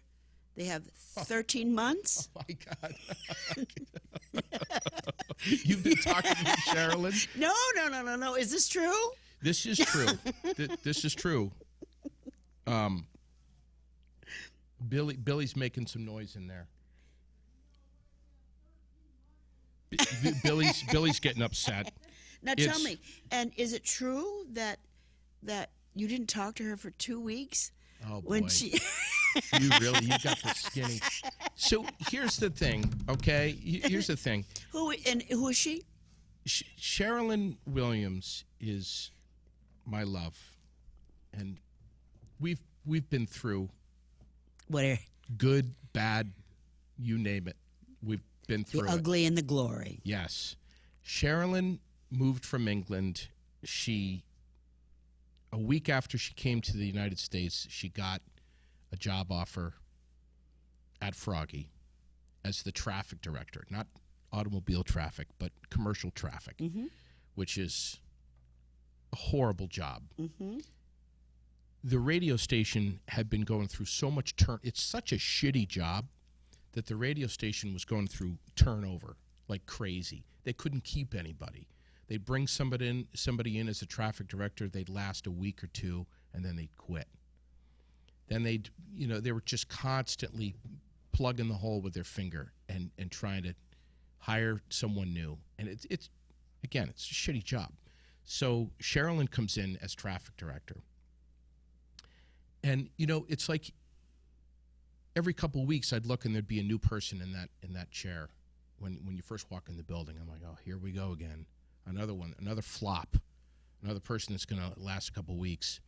Speaker 1: they have 13 months.
Speaker 2: Oh, my God. You've been talking to Sherilyn?
Speaker 1: No. Is this true?
Speaker 2: This is true. This is true. Billy's making some noise in there. Billy's getting upset.
Speaker 1: Now tell me, and is it true that you didn't talk to her for 2 weeks?
Speaker 2: Oh boy!
Speaker 1: When she
Speaker 2: you got the skinny. So here's the thing, okay? Here's the thing.
Speaker 1: Who is she?
Speaker 2: Sherilyn Williams is my love, and we've been through
Speaker 1: whatever,
Speaker 2: good, bad, you name it. We've been through
Speaker 1: the ugly and the glory.
Speaker 2: Yes, Sherilyn moved from England. A week after she came to the United States, she got a job offer at Froggy as the traffic director, not automobile traffic, but commercial traffic, which is a horrible job. Mm-hmm. The radio station had been going through so much it's such a shitty job that the radio station was going through turnover like crazy. They couldn't keep anybody. They'd bring somebody in as a traffic director. They'd last a week or two, and then they'd quit. Then they were just constantly plugging the hole with their finger and trying to hire someone new. And it's a shitty job. So Sherilyn comes in as traffic director. And, it's like every couple of weeks I'd look and there'd be a new person in that chair when you first walk in the building. I'm like, oh, here we go again. Another one, another flop, another person that's going to last a couple of weeks.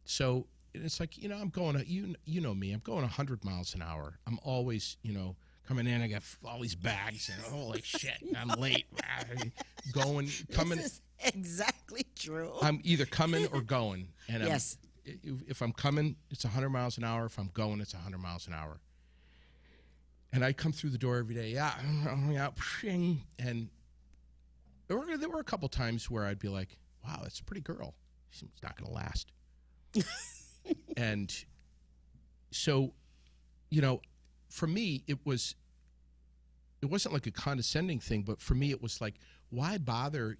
Speaker 2: So it's like, I'm going, you know me, I'm going 100 miles an hour. I'm always, coming in, I got all these bags and holy shit, I'm late. Coming.
Speaker 1: Exactly true.
Speaker 2: I'm either coming or going. And
Speaker 1: yes.
Speaker 2: If I'm coming, it's 100 miles an hour. If I'm going, it's 100 miles an hour. And I come through the door every day. Yeah. And there were a couple times where I'd be like, wow, that's a pretty girl. She's not going to last. And so, for me, it wasn't like a condescending thing, but for me, it was like, why bother,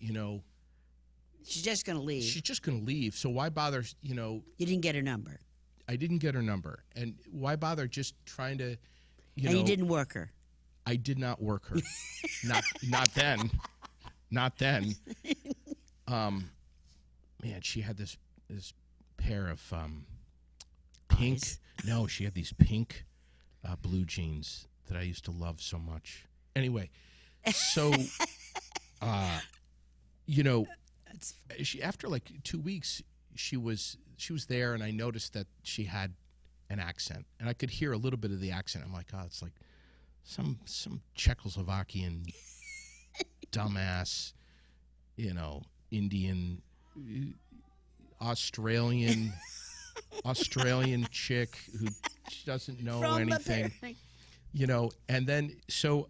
Speaker 1: She's just going to leave.
Speaker 2: She's just going to leave. So why bother,
Speaker 1: You didn't get her number.
Speaker 2: I didn't get her number. And why bother just trying to,
Speaker 1: And you didn't work her.
Speaker 2: I did not work her. not then. Not then. Man, she had this pair of pink.
Speaker 1: Eyes.
Speaker 2: No, she had these pink blue jeans that I used to love so much. Anyway, so she, after like 2 weeks, she was there, and I noticed that she had an accent, and I could hear a little bit of the accent. I'm like, oh, it's like some Czechoslovakian dumbass, Indian, Australian chick who doesn't know
Speaker 1: From
Speaker 2: anything, and then so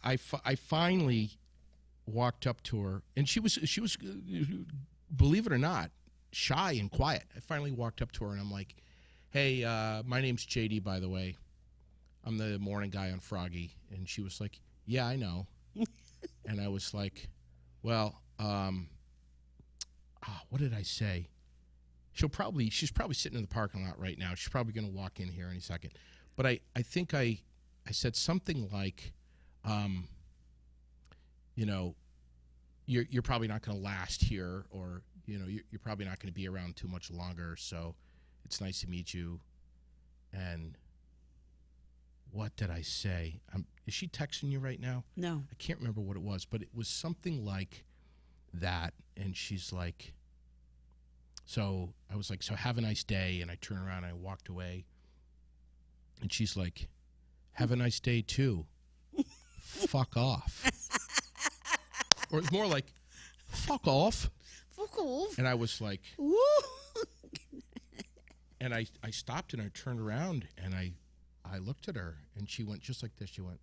Speaker 2: I finally walked up to her, and she was believe it or not, shy and quiet. I finally walked up to her, and I'm like, hey, my name's JD, by the way. I'm the morning guy on Froggy. And she was like, yeah, I know. And I was like, well, what did I say? She's probably sitting in the parking lot right now. She's probably going to walk in here any second. But I think I said something like, you're probably not going to last here, or, you're probably not going to be around too much longer. So it's nice to meet you. And what did I say? Is she texting you right now?
Speaker 1: No.
Speaker 2: I can't remember what it was, but it was something like that. And she's like, so I was like, so have a nice day. And I turned around and I walked away. And she's like, have a nice day too. Fuck off. Or it's more like, fuck off.
Speaker 1: Fuck off.
Speaker 2: And I was like,
Speaker 1: Woo.
Speaker 2: And I stopped and I turned around and I looked at her and she went just like this. She went.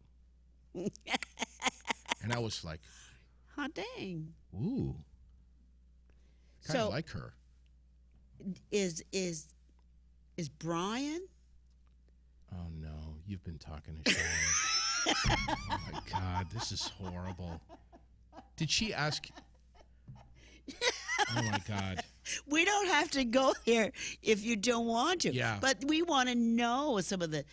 Speaker 2: And I was like,
Speaker 1: hot dang.
Speaker 2: ooh. Kind of like her.
Speaker 1: Is Brian?
Speaker 2: Oh, no. You've been talking to Shannon. Oh, my God. This is horrible. Did she ask? Oh, my God.
Speaker 1: We don't have to go there if you don't want to.
Speaker 2: Yeah.
Speaker 1: But we want to know some of the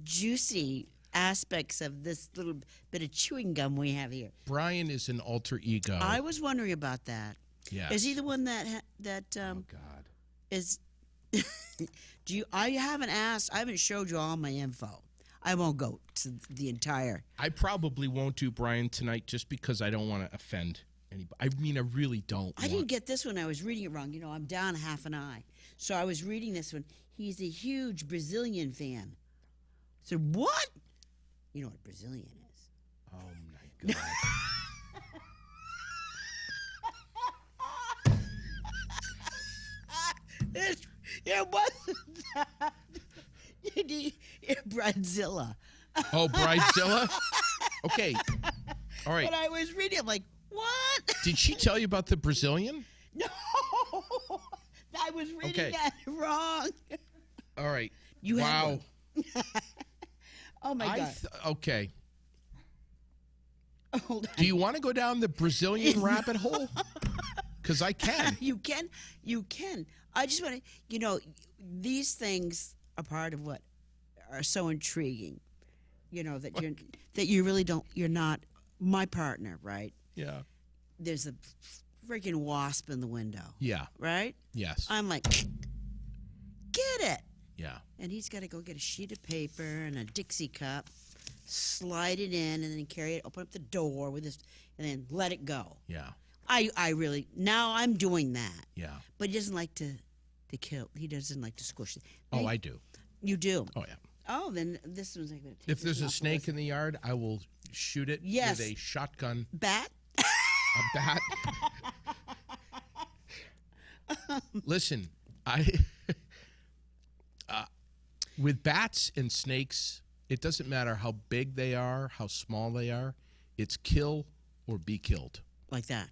Speaker 1: juicy aspects of this little bit of chewing gum we have here.
Speaker 2: Brian is an alter ego.
Speaker 1: I was wondering about that.
Speaker 2: Yes.
Speaker 1: Is he the one that
Speaker 2: oh, God.
Speaker 1: is? I haven't asked. I haven't showed you all my info. I won't go to the entire.
Speaker 2: I probably won't do Brian tonight just because I don't want to offend anybody. I mean, I really don't.
Speaker 1: I didn't get this one. I was reading it wrong. I'm down half an eye. So I was reading this one. He's a huge Brazilian fan. So what? You know what Brazilian is?
Speaker 2: Oh, my God.
Speaker 1: It wasn't that. Bridezilla.
Speaker 2: Oh, Bridezilla? Okay. All right.
Speaker 1: But I was reading it like, what?
Speaker 2: Did she tell you about the Brazilian?
Speaker 1: No. I was reading that wrong.
Speaker 2: All right.
Speaker 1: Wow. Oh, my God.
Speaker 2: Okay.
Speaker 1: Hold on.
Speaker 2: Do you want to go down the Brazilian rabbit hole? Because I can.
Speaker 1: You can. I just want to, these things are part of what are so intriguing, that you really don't, you're not my partner, right?
Speaker 2: Yeah.
Speaker 1: There's a freaking wasp in the window.
Speaker 2: Yeah.
Speaker 1: Right?
Speaker 2: Yes.
Speaker 1: I'm like, get it.
Speaker 2: Yeah.
Speaker 1: And he's got to go get a sheet of paper and a Dixie cup, slide it in, and then carry it, open up the door with this, and then let it go.
Speaker 2: Yeah.
Speaker 1: I really, now I'm doing that.
Speaker 2: Yeah.
Speaker 1: But he doesn't like to kill. He doesn't like to squish it.
Speaker 2: Oh, I do.
Speaker 1: You do?
Speaker 2: Oh, yeah.
Speaker 1: Oh, then this one's like,
Speaker 2: if there's a snake in the yard, I will shoot it with a shotgun.
Speaker 1: Bat?
Speaker 2: A bat. Listen, with bats and snakes, it doesn't matter how big they are, how small they are. It's kill or be killed.
Speaker 1: Like that.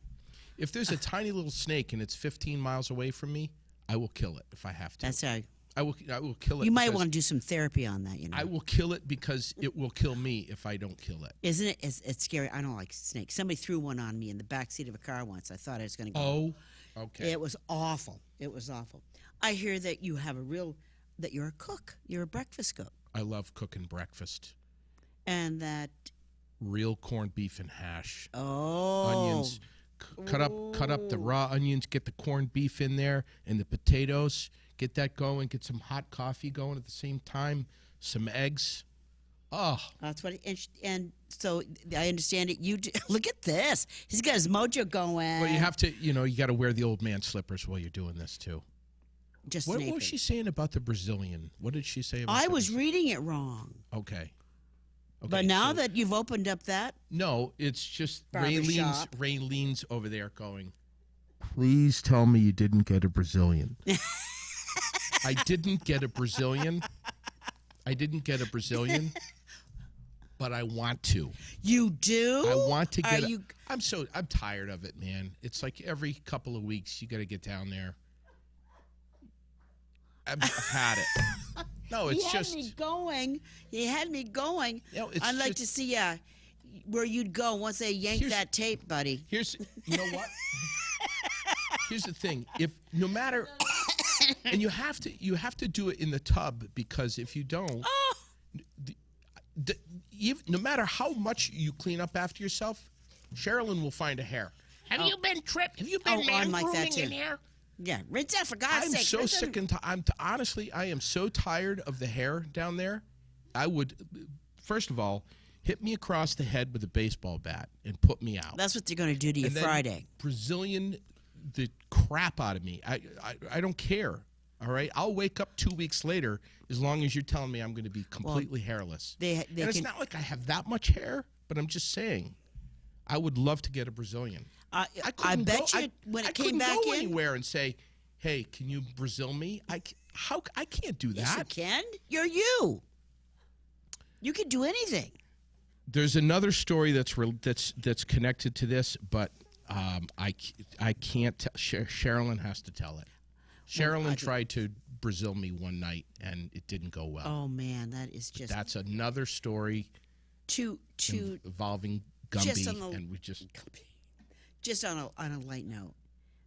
Speaker 2: If there's a tiny little snake and it's 15 miles away from me, I will kill it if I have to.
Speaker 1: That's how.
Speaker 2: I will kill it.
Speaker 1: You might want to do some therapy on that,
Speaker 2: I will kill it because it will kill me if I don't kill it.
Speaker 1: Isn't it? It's scary. I don't like snakes. Somebody threw one on me in the backseat of a car once. I thought I was going to go.
Speaker 2: Oh, okay.
Speaker 1: It was awful. It was awful. I hear that you have that you're a cook. You're a breakfast cook.
Speaker 2: I love cooking breakfast.
Speaker 1: And that.
Speaker 2: Real corned beef and hash.
Speaker 1: Oh.
Speaker 2: Onions. Cut up the raw onions. Get the corned beef in there and the potatoes. Get that going. Get some hot coffee going at the same time. Some eggs. Oh,
Speaker 1: that's what. And so I understand it. Look at this. He's got his mojo going.
Speaker 2: Well, you have to. You got to wear the old man slippers while you're doing this too. What was she saying about the Brazilian? What did she say about
Speaker 1: I was reading it wrong.
Speaker 2: Okay.
Speaker 1: But now that you've opened up that.
Speaker 2: No, it's just Rain leans over there going, please tell me you didn't get a Brazilian. I didn't get a Brazilian. But I want to.
Speaker 1: You do?
Speaker 2: I want to get I'm tired of it, man. It's like every couple of weeks you got to get down there. I've had it. No, it's just.
Speaker 1: He had me going. I'd like to see where you'd go once they yank that tape, buddy.
Speaker 2: You know what? Here's the thing. No matter, and you have to do it in the tub, because if you don't, no matter how much you clean up after yourself, Sherilyn will find a hair. Have you been tripped? Have you been man grooming in here?
Speaker 1: Yeah, rinse that for God's sake.
Speaker 2: I'm so sick and honestly, I am so tired of the hair down there. I would, first of all, hit me across the head with a baseball bat and put me out.
Speaker 1: That's what they're going to do to you Friday.
Speaker 2: Brazilian the crap out of me. I don't care. All right, I'll wake up 2 weeks later as long as you're telling me I'm going to be completely hairless. It's not like I have that much hair, but I'm just saying, I would love to get a Brazilian.
Speaker 1: I bet you when it came back in, I couldn't
Speaker 2: go anywhere and say, "Hey, can you Brazil me?" I can't do that.
Speaker 1: Yes, you can. You're you. You can do anything.
Speaker 2: There's another story that's connected to this, but I can't. Sherilyn has to tell it. Sherilyn tried to Brazil me one night, and it didn't go well.
Speaker 1: Oh man, that is just.
Speaker 2: That's another story. Involving Gumby, and we
Speaker 1: just on a light note,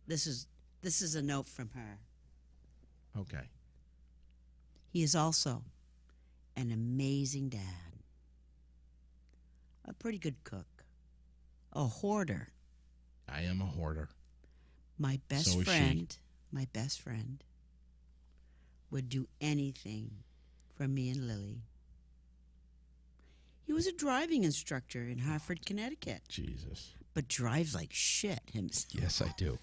Speaker 1: this is a note from her.
Speaker 2: Okay.
Speaker 1: He is also an amazing dad, a pretty good cook, a hoarder.
Speaker 2: I am a hoarder.
Speaker 1: My best friend would do anything for me and Lily. He was a driving instructor in Hartford, Connecticut.
Speaker 2: Jesus.
Speaker 1: But drives like shit himself.
Speaker 2: Yes, I do.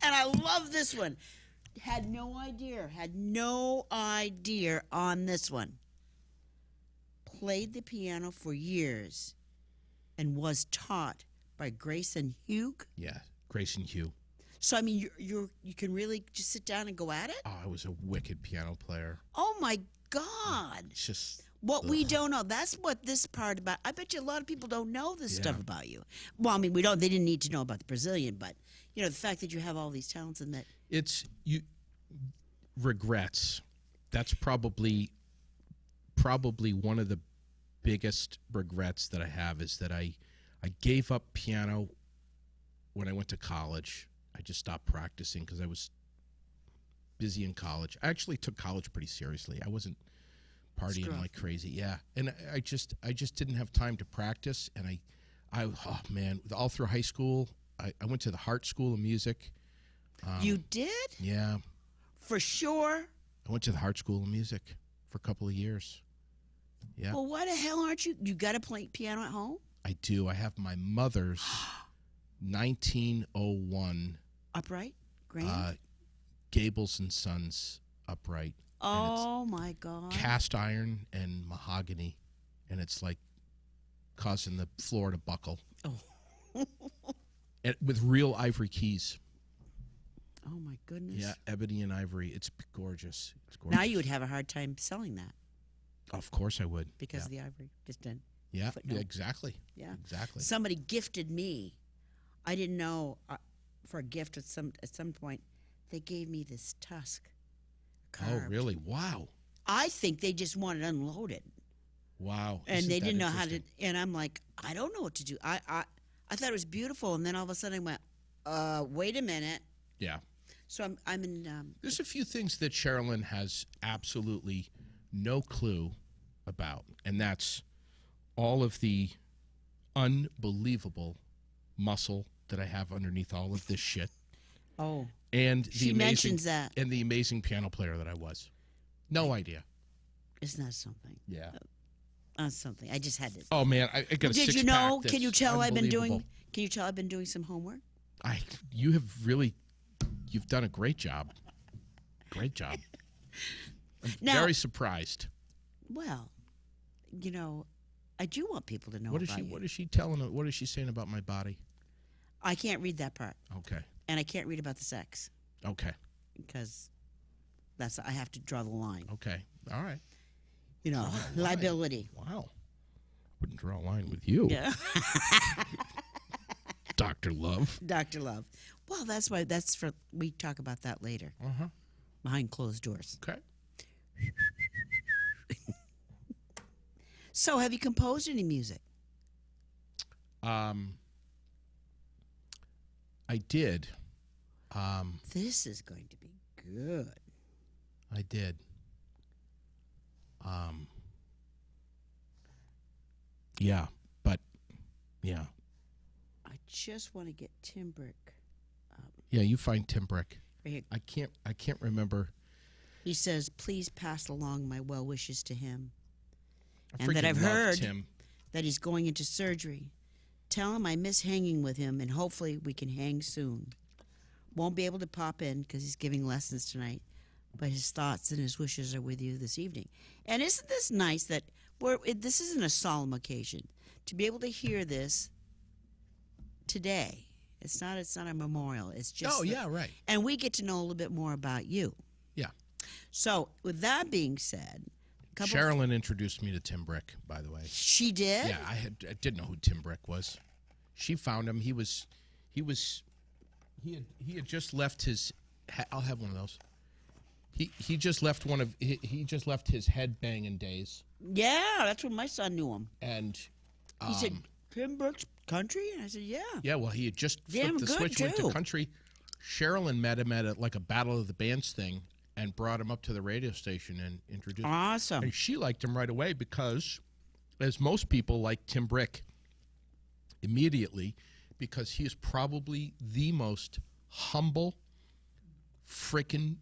Speaker 1: And I love this one. Had no idea on this one. Played the piano for years and was taught by Grace and Hugh.
Speaker 2: Yeah, Grace and Hugh.
Speaker 1: So, I mean, you can really just sit down and go at it?
Speaker 2: Oh, I was a wicked piano player.
Speaker 1: Oh, my God.
Speaker 2: It's just...
Speaker 1: What we don't know. That's what this part about. I bet you a lot of people don't know this stuff about you. Well, I mean, they didn't need to know about the Brazilian, but, the fact that you have all these talents and that.
Speaker 2: It's regrets. That's probably one of the biggest regrets that I have, is that I gave up piano when I went to college. I just stopped practicing because I was busy in college. I actually took college pretty seriously. I wasn't partying like crazy. Yeah. And I just didn't have time to practice. And oh man, all through high school, I went to the Hart School of Music.
Speaker 1: You did?
Speaker 2: Yeah.
Speaker 1: For sure?
Speaker 2: I went to the Hart School of Music for a couple of years. Yeah.
Speaker 1: Well, why the hell aren't you got to play piano at home?
Speaker 2: I do. I have my mother's 1901
Speaker 1: upright grand
Speaker 2: Gables and Sons upright.
Speaker 1: Oh my God!
Speaker 2: Cast iron and mahogany, and it's like causing the floor to buckle.
Speaker 1: Oh,
Speaker 2: and with real ivory keys.
Speaker 1: Oh my goodness.
Speaker 2: Yeah, ebony and ivory. It's gorgeous. It's gorgeous.
Speaker 1: Now you would have a hard time selling that.
Speaker 2: Of course I would.
Speaker 1: Because of the ivory. Just didn't.
Speaker 2: Yeah, exactly.
Speaker 1: Yeah.
Speaker 2: Exactly.
Speaker 1: Somebody gifted me. I didn't know for a gift at some point they gave me this tusk. Carved.
Speaker 2: Oh, really? Wow.
Speaker 1: I think they just wanted unloaded.
Speaker 2: Wow.
Speaker 1: And they didn't know how to, and I'm like, I don't know what to do. I thought it was beautiful, and then all of a sudden I went, wait a minute.
Speaker 2: Yeah.
Speaker 1: So I'm in.
Speaker 2: There's a few things that Sherilyn has absolutely no clue about, and that's all of the unbelievable muscle that I have underneath all of this shit.
Speaker 1: Oh.
Speaker 2: And
Speaker 1: she mentions that.
Speaker 2: And the amazing piano player that I was. No idea.
Speaker 1: Isn't that something?
Speaker 2: Yeah.
Speaker 1: That's something. I just had to.
Speaker 2: Oh man, I got a six-pack.
Speaker 1: Did you know? Can you tell I've been doing? Can you tell I've been doing some homework?
Speaker 2: You've done a great job. Great job. I'm
Speaker 1: now,
Speaker 2: very surprised.
Speaker 1: Well, I do want people to know about you.
Speaker 2: What is she telling? What is she saying about my body?
Speaker 1: I can't read that part.
Speaker 2: Okay.
Speaker 1: And I can't read about the sex.
Speaker 2: Okay.
Speaker 1: Because I have to draw the line.
Speaker 2: Okay. All right.
Speaker 1: Liability.
Speaker 2: Wow. Wouldn't draw a line with you.
Speaker 1: Yeah.
Speaker 2: Dr. Love.
Speaker 1: Dr. Love. Well, we talk about that later.
Speaker 2: Uh-huh.
Speaker 1: Behind closed doors.
Speaker 2: Okay.
Speaker 1: So, have you composed any music?
Speaker 2: I did.
Speaker 1: This is going to be good.
Speaker 2: I did. Yeah, but yeah.
Speaker 1: I just want to get Tim Brick.
Speaker 2: Yeah, you find Tim Brick.
Speaker 1: Right
Speaker 2: here. I can't remember.
Speaker 1: He says, "Please pass along my well wishes to him,
Speaker 2: and that I've heard Tim.
Speaker 1: That he's going into surgery. Tell him I miss hanging with him, and hopefully we can hang soon. Won't be able to pop in because he's giving lessons tonight, but his thoughts and his wishes are with you this evening." And isn't this nice that this isn't a solemn occasion to be able to hear this today? It's not a memorial. It's just
Speaker 2: right.
Speaker 1: And we get to know a little bit more about you.
Speaker 2: Yeah.
Speaker 1: So with that being said,
Speaker 2: Sherilyn introduced me to Tim Brick, by the way.
Speaker 1: She did?
Speaker 2: Yeah, I didn't know who Tim Brick was. She found him. He had just left his. I'll have one of those. He just left he just left his head banging days.
Speaker 1: Yeah, that's when my son knew him.
Speaker 2: And
Speaker 1: he said, "Tim Brick's country?" And I said, "Yeah."
Speaker 2: Yeah, well, he had just flipped the switch, went to country. Sherilyn met him at a Battle of the Bands thing and brought him up to the radio station and introduced him.
Speaker 1: Awesome.
Speaker 2: And she liked him right away because, as most people like Tim Brick immediately, because he is probably the most humble frickin'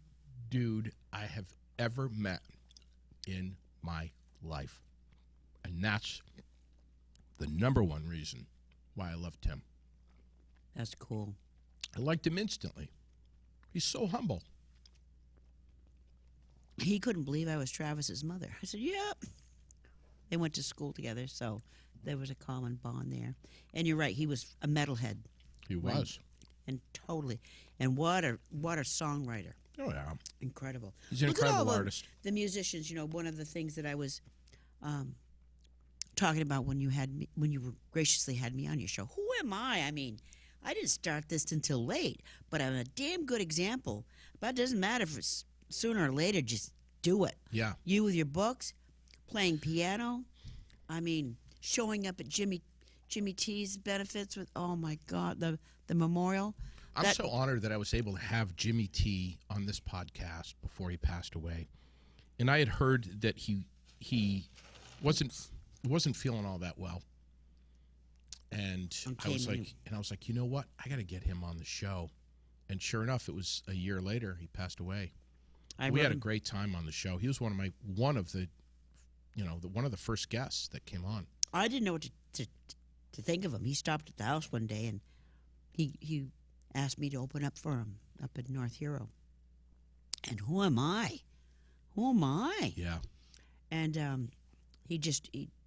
Speaker 2: dude I have ever met in my life. And that's the number one reason why I love Tim.
Speaker 1: That's cool.
Speaker 2: I liked him instantly. He's so humble.
Speaker 1: He couldn't believe I was Travis's mother. I said, "Yep." They went to school together, so there was a common bond there. And you're right, he was a metalhead.
Speaker 2: He was.
Speaker 1: And totally. And what a songwriter.
Speaker 2: Oh, yeah.
Speaker 1: Incredible.
Speaker 2: He's an incredible artist.
Speaker 1: The musicians, one of the things that I was talking about when you graciously had me on your show. Who am I? I mean, I didn't start this until late, but I'm a damn good example. But it doesn't matter if it's sooner or later, just do it.
Speaker 2: Yeah.
Speaker 1: You with your books, playing piano. I mean, showing up at Jimmy T's benefits with, oh my God, the memorial.
Speaker 2: I'm so honored that I was able to have Jimmy T on this podcast before he passed away. And I had heard that he wasn't feeling all that well. And I was like, you know what? I got to get him on the show. And sure enough, it was a year later he passed away. We had a great time on the show. He was one of the first guests that came on.
Speaker 1: I didn't know what to think of him. He stopped at the house one day and he asked me to open up for him up in North Hero. And who am I?
Speaker 2: Yeah.
Speaker 1: And he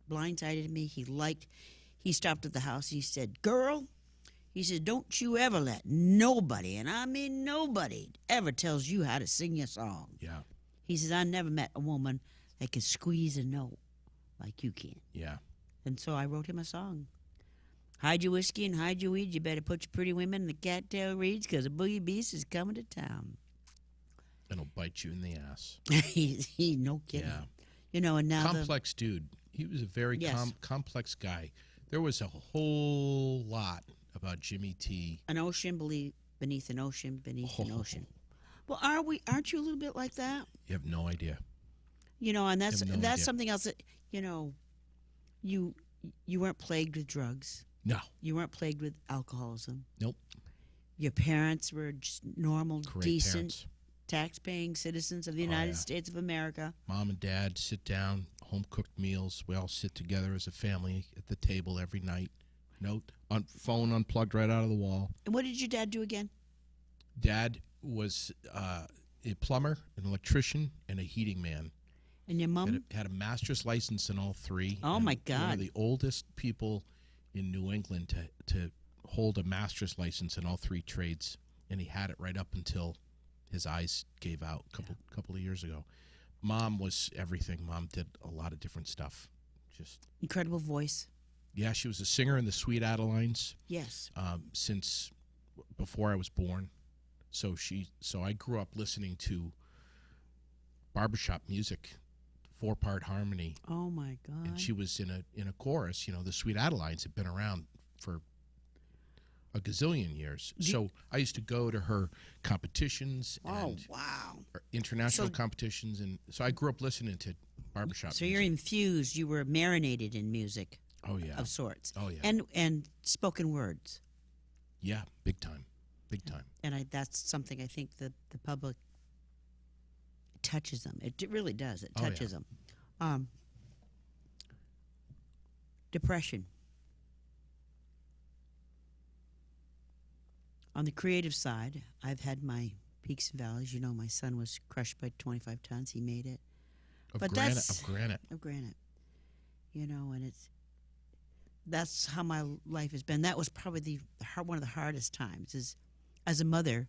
Speaker 1: blindsided me. He stopped at the house. He said, "Girl, He says, don't you ever let nobody, and I mean nobody, ever tells you how to sing your song.
Speaker 2: Yeah.
Speaker 1: He says, I never met a woman that can squeeze a note like you can.
Speaker 2: Yeah.
Speaker 1: And so I wrote him a song. Hide your whiskey and hide your weed. You better put your pretty women in the cattail reeds because the boogie beast is coming to town.
Speaker 2: And he'll bite you in the ass.
Speaker 1: he no kidding.
Speaker 2: Yeah.
Speaker 1: You know, and now
Speaker 2: complex dude. He was a very complex guy. There was a whole lot about Jimmy T.
Speaker 1: An ocean beneath an ocean beneath an ocean. Well, aren't you a little bit like that?
Speaker 2: You have no idea.
Speaker 1: You know, and that's something else that, you know, you weren't plagued with drugs.
Speaker 2: No.
Speaker 1: You weren't plagued with alcoholism.
Speaker 2: Nope.
Speaker 1: Your parents were just normal,
Speaker 2: Great
Speaker 1: decent,
Speaker 2: parents.
Speaker 1: Tax-paying citizens of the United States of America.
Speaker 2: Mom and Dad sit down, home-cooked meals. We all sit together as a family at the table every night. Phone unplugged right out of the wall.
Speaker 1: And what did your dad do again?
Speaker 2: Dad was a plumber, an electrician, and a heating man.
Speaker 1: And your mom?
Speaker 2: Had a master's license in all three.
Speaker 1: Oh, my God.
Speaker 2: One of the oldest people in New England to hold a master's license in all three trades. And he had it right up until his eyes gave out a couple of years ago. Mom was everything. Mom did a lot of different stuff. Just
Speaker 1: incredible voice.
Speaker 2: Yeah, she was a singer in the Sweet Adelines.
Speaker 1: Yes.
Speaker 2: Since before I was born. So I grew up listening to barbershop music, 4-part harmony.
Speaker 1: Oh my God!
Speaker 2: And she was in a chorus. You know, the Sweet Adelines had been around for a gazillion years. So I used to go to her competitions. And international competitions, and so I grew up listening to barbershop.
Speaker 1: So
Speaker 2: music.
Speaker 1: you're infused. You were marinated in music.
Speaker 2: Oh yeah.
Speaker 1: Of sorts.
Speaker 2: Oh yeah.
Speaker 1: And spoken words.
Speaker 2: Yeah, big time. Big time.
Speaker 1: And that's something I think the public touches them. It really does. It touches them. Depression. On the creative side, I've had my peaks and valleys. You know, my son was crushed by 25 tons. He made it.
Speaker 2: Of granite.
Speaker 1: You know, and that's how my life has been. That was probably one of the hardest times is as a mother.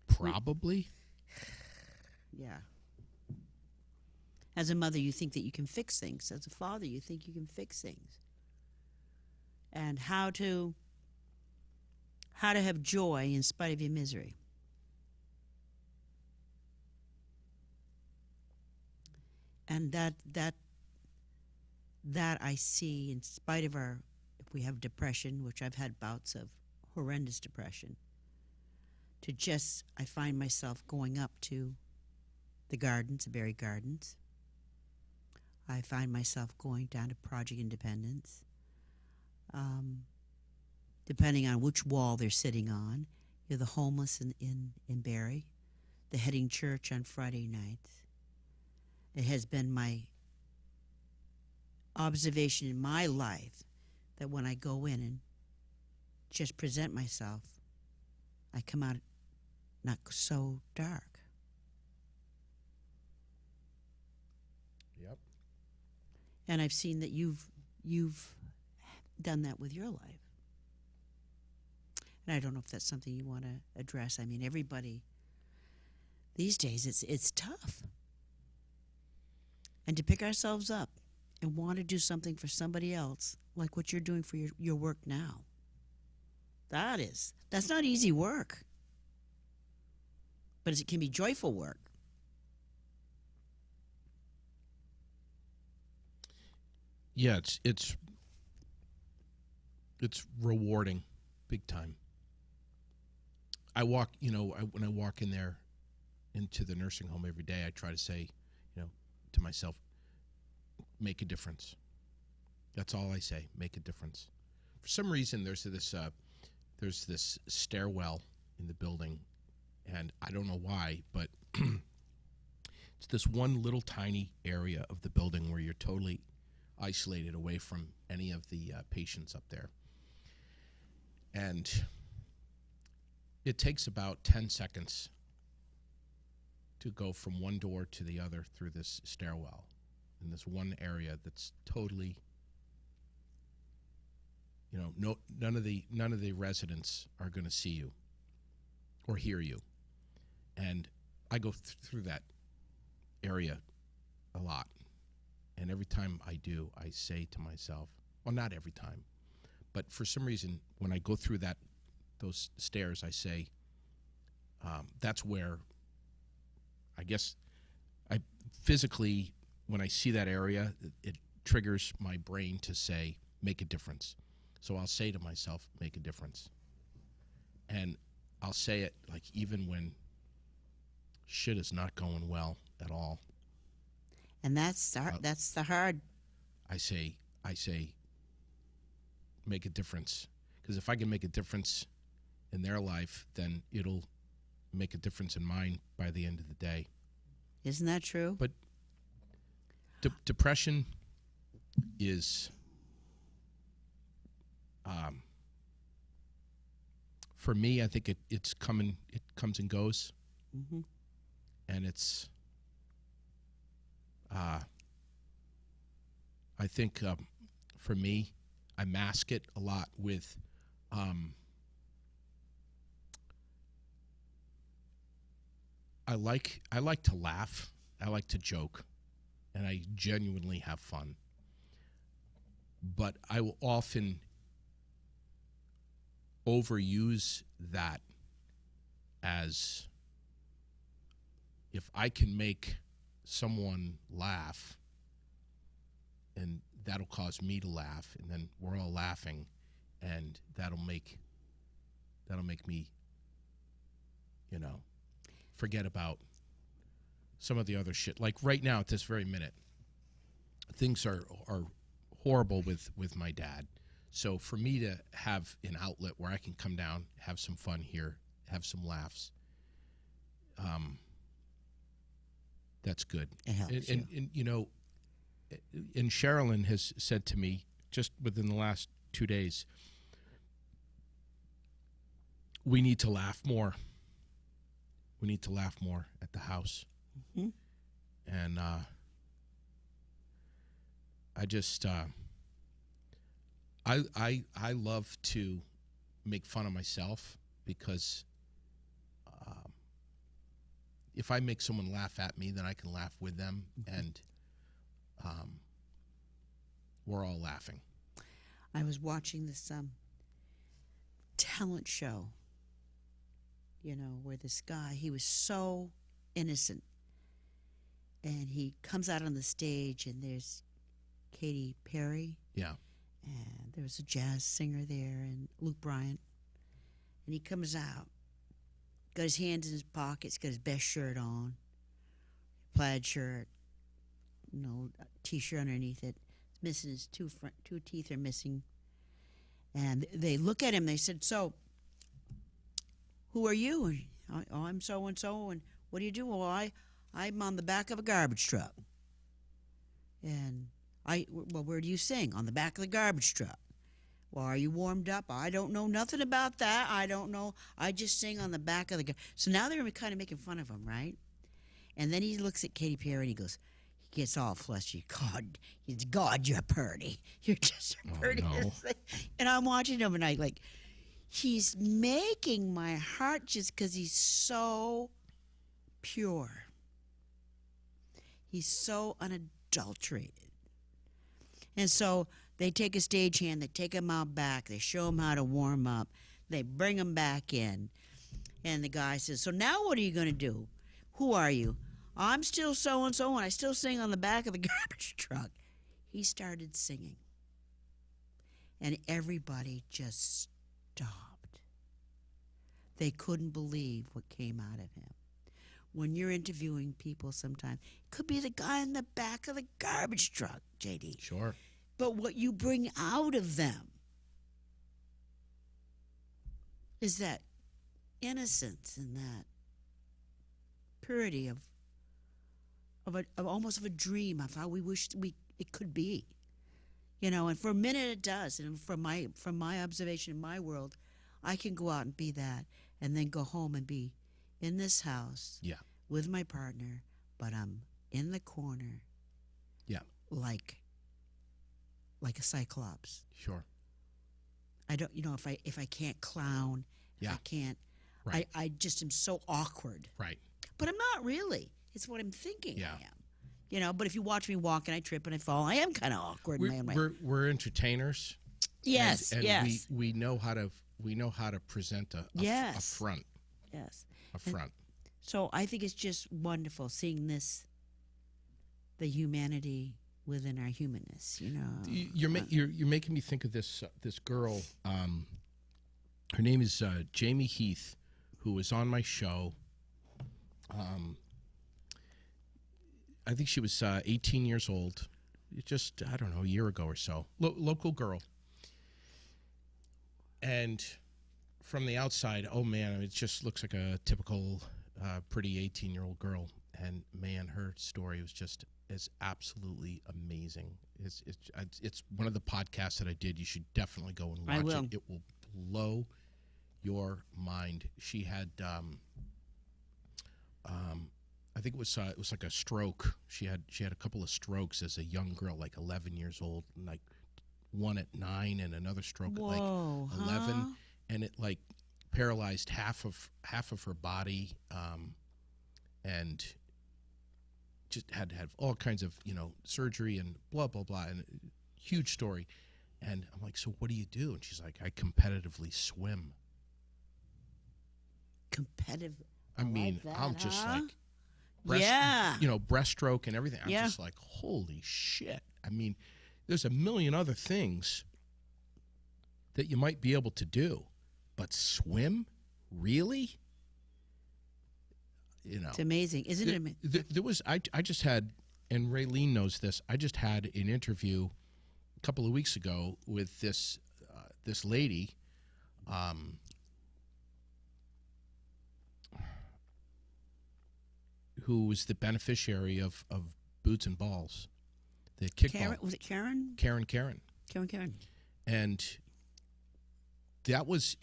Speaker 2: Probably?
Speaker 1: Yeah. As a mother, you think that you can fix things. As a father, you think you can fix things. And how to have joy in spite of your misery. And that I see in spite of if we have depression, which I've had bouts of horrendous depression, I find myself going up to the gardens, the Berry Gardens. I find myself going down to Project Independence. Depending on which wall they're sitting on, you're the homeless in Barrie, the Heading Church on Friday nights. It has been my observation in my life that when I go in and just present myself, I come out not so dark.
Speaker 2: Yep.
Speaker 1: And I've seen that you've done that with your life. And I don't know if that's something you want to address. I mean, everybody these days, it's tough. And to pick ourselves up and want to do something for somebody else, like what you're doing for your work now, that's not easy work. But it can be joyful work.
Speaker 2: Yeah, it's rewarding, big time. When I walk in there into the nursing home every day, I try to say, to myself, make a difference. That's all I say, make a difference. For some reason, there's this stairwell in the building, and I don't know why, but it's this one little tiny area of the building where you're totally isolated away from any of the patients up there. And it takes about 10 seconds to go from one door to the other through this stairwell in this one area that's totally none of the residents are going to see you or hear you. And I go through that area a lot. And every time I do, I say to myself, well, not every time, but for some reason, when I go through those stairs, I say, that's where I guess I physically, when I see that area, it triggers my brain to say, make a difference. So I'll say to myself, make a difference. And I'll say it like even when shit is not going well at all.
Speaker 1: And that's the hard.
Speaker 2: I say, make a difference. Because if I can make a difference in their life, then it'll make a difference in mine by the end of the day.
Speaker 1: Isn't that true?
Speaker 2: But depression is, for me, I think it comes and goes.
Speaker 1: Mm-hmm.
Speaker 2: And it's, I think for me, I mask it a lot with I like to laugh. I like to joke, and I genuinely have fun. But I will often overuse that as, if I can make someone laugh, and that'll cause me to laugh, and then we're all laughing, and that'll make me, forget about some of the other shit. Like right now, at this very minute, things are horrible with my dad. So for me to have an outlet where I can come down, have some fun here, have some laughs, that's good.
Speaker 1: It helps
Speaker 2: and Sherilyn has said to me just within the last 2 days, we need to laugh more. We need to laugh more at the house.
Speaker 1: Mm-hmm.
Speaker 2: And I just I love to make fun of myself, because if I make someone laugh at me, then I can laugh with them, and we're all laughing.
Speaker 1: I was watching this talent show, where this guy, he was so innocent, and he comes out on the stage, and there's Katy Perry.
Speaker 2: Yeah.
Speaker 1: And there was a jazz singer there, and Luke Bryan. And he comes out, got his hands in his pockets, got his best shirt on, plaid shirt, a T-shirt underneath it. It's missing his two teeth are missing. And they look at him, they said, so, who are you? And, I'm so-and-so, and what do you do? Well, I'm on the back of a garbage truck. And well, where do you sing? On the back of the garbage truck. Well, are you warmed up? I don't know nothing about that. I don't know. I just sing on the back of the So now they're kind of making fun of him, right? And then he looks at Katy Perry and he gets all fleshy. God, you're pretty. You're just the prettiest thing. And I'm watching him, and he's making my heart, just because he's so pure. He's so unadulterated. And so they take a stagehand, they take him out back, they show him how to warm up, they bring him back in, and the guy says, so now what are you going to do? Who are you? I'm still so-and-so, and I still sing on the back of the garbage truck. He started singing, and everybody just stopped. They couldn't believe what came out of him. When you're interviewing people sometimes, it could be the guy in the back of the garbage truck, JD.
Speaker 2: Sure.
Speaker 1: But what you bring out of them is that innocence and that purity of almost of a dream of how we wish it could be. And for a minute it does. And from my observation in my world, I can go out and be that, and then go home and be in this house with my partner, but I'm in the corner.
Speaker 2: Yeah.
Speaker 1: Like a cyclops.
Speaker 2: Sure.
Speaker 1: I don't, if I can't clown, if
Speaker 2: Yeah.
Speaker 1: I can't,
Speaker 2: Right.
Speaker 1: I just am so awkward.
Speaker 2: Right.
Speaker 1: But I'm not really. It's what I'm thinking
Speaker 2: Yeah.
Speaker 1: I am. But if you watch me walk and I trip and I fall, I am kind of awkward.
Speaker 2: We're entertainers.
Speaker 1: Yes,
Speaker 2: and
Speaker 1: yes.
Speaker 2: we know how to present a front.
Speaker 1: Yes.
Speaker 2: A front.
Speaker 1: So I think it's just wonderful seeing the humanity within our humanness.
Speaker 2: You're making me think of this girl. Her name is Jamie Heath, who was on my show. I think she was 18 years old. Just, I don't know, a year ago or so. Local girl. And from the outside, oh man, it just looks like a typical pretty 18-year-old girl. And man, her story is absolutely amazing. It's one of the podcasts that I did. You should definitely go and watch it. It will blow your mind. She had, I think it was like a stroke. She had a couple of strokes as a young girl, like 11 years old, and like one at 9 and another stroke at like 11, and it like paralyzed half of her body, and just had to have all kinds of surgery and blah blah blah, and huge story. And I'm like, so what do you do? And she's like, I competitively swim.
Speaker 1: Competitive.
Speaker 2: I mean,
Speaker 1: like that,
Speaker 2: I'm just like, breaststroke and everything. I'm just like, holy shit. I mean, there's a million other things that you might be able to do, but swim? Really?
Speaker 1: It's amazing, isn't it?
Speaker 2: There was, I just had, and Raylene knows this, I just had an interview a couple of weeks ago with this lady, who was the beneficiary of Boots and Balls, the kickball.
Speaker 1: Was it Karen?
Speaker 2: Karen. And that was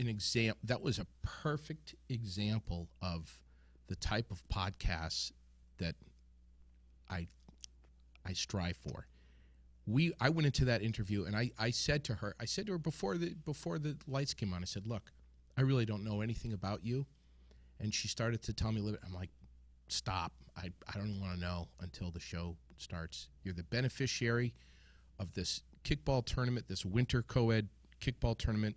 Speaker 2: that was a perfect example of the type of podcasts that I strive for. I went into that interview and I said to her before the lights came on, I said, look, I really don't know anything about you. And she started to tell me a little bit. I'm like, stop. I don't even want to know until the show starts. You're the beneficiary of this kickball tournament, this winter co-ed kickball tournament.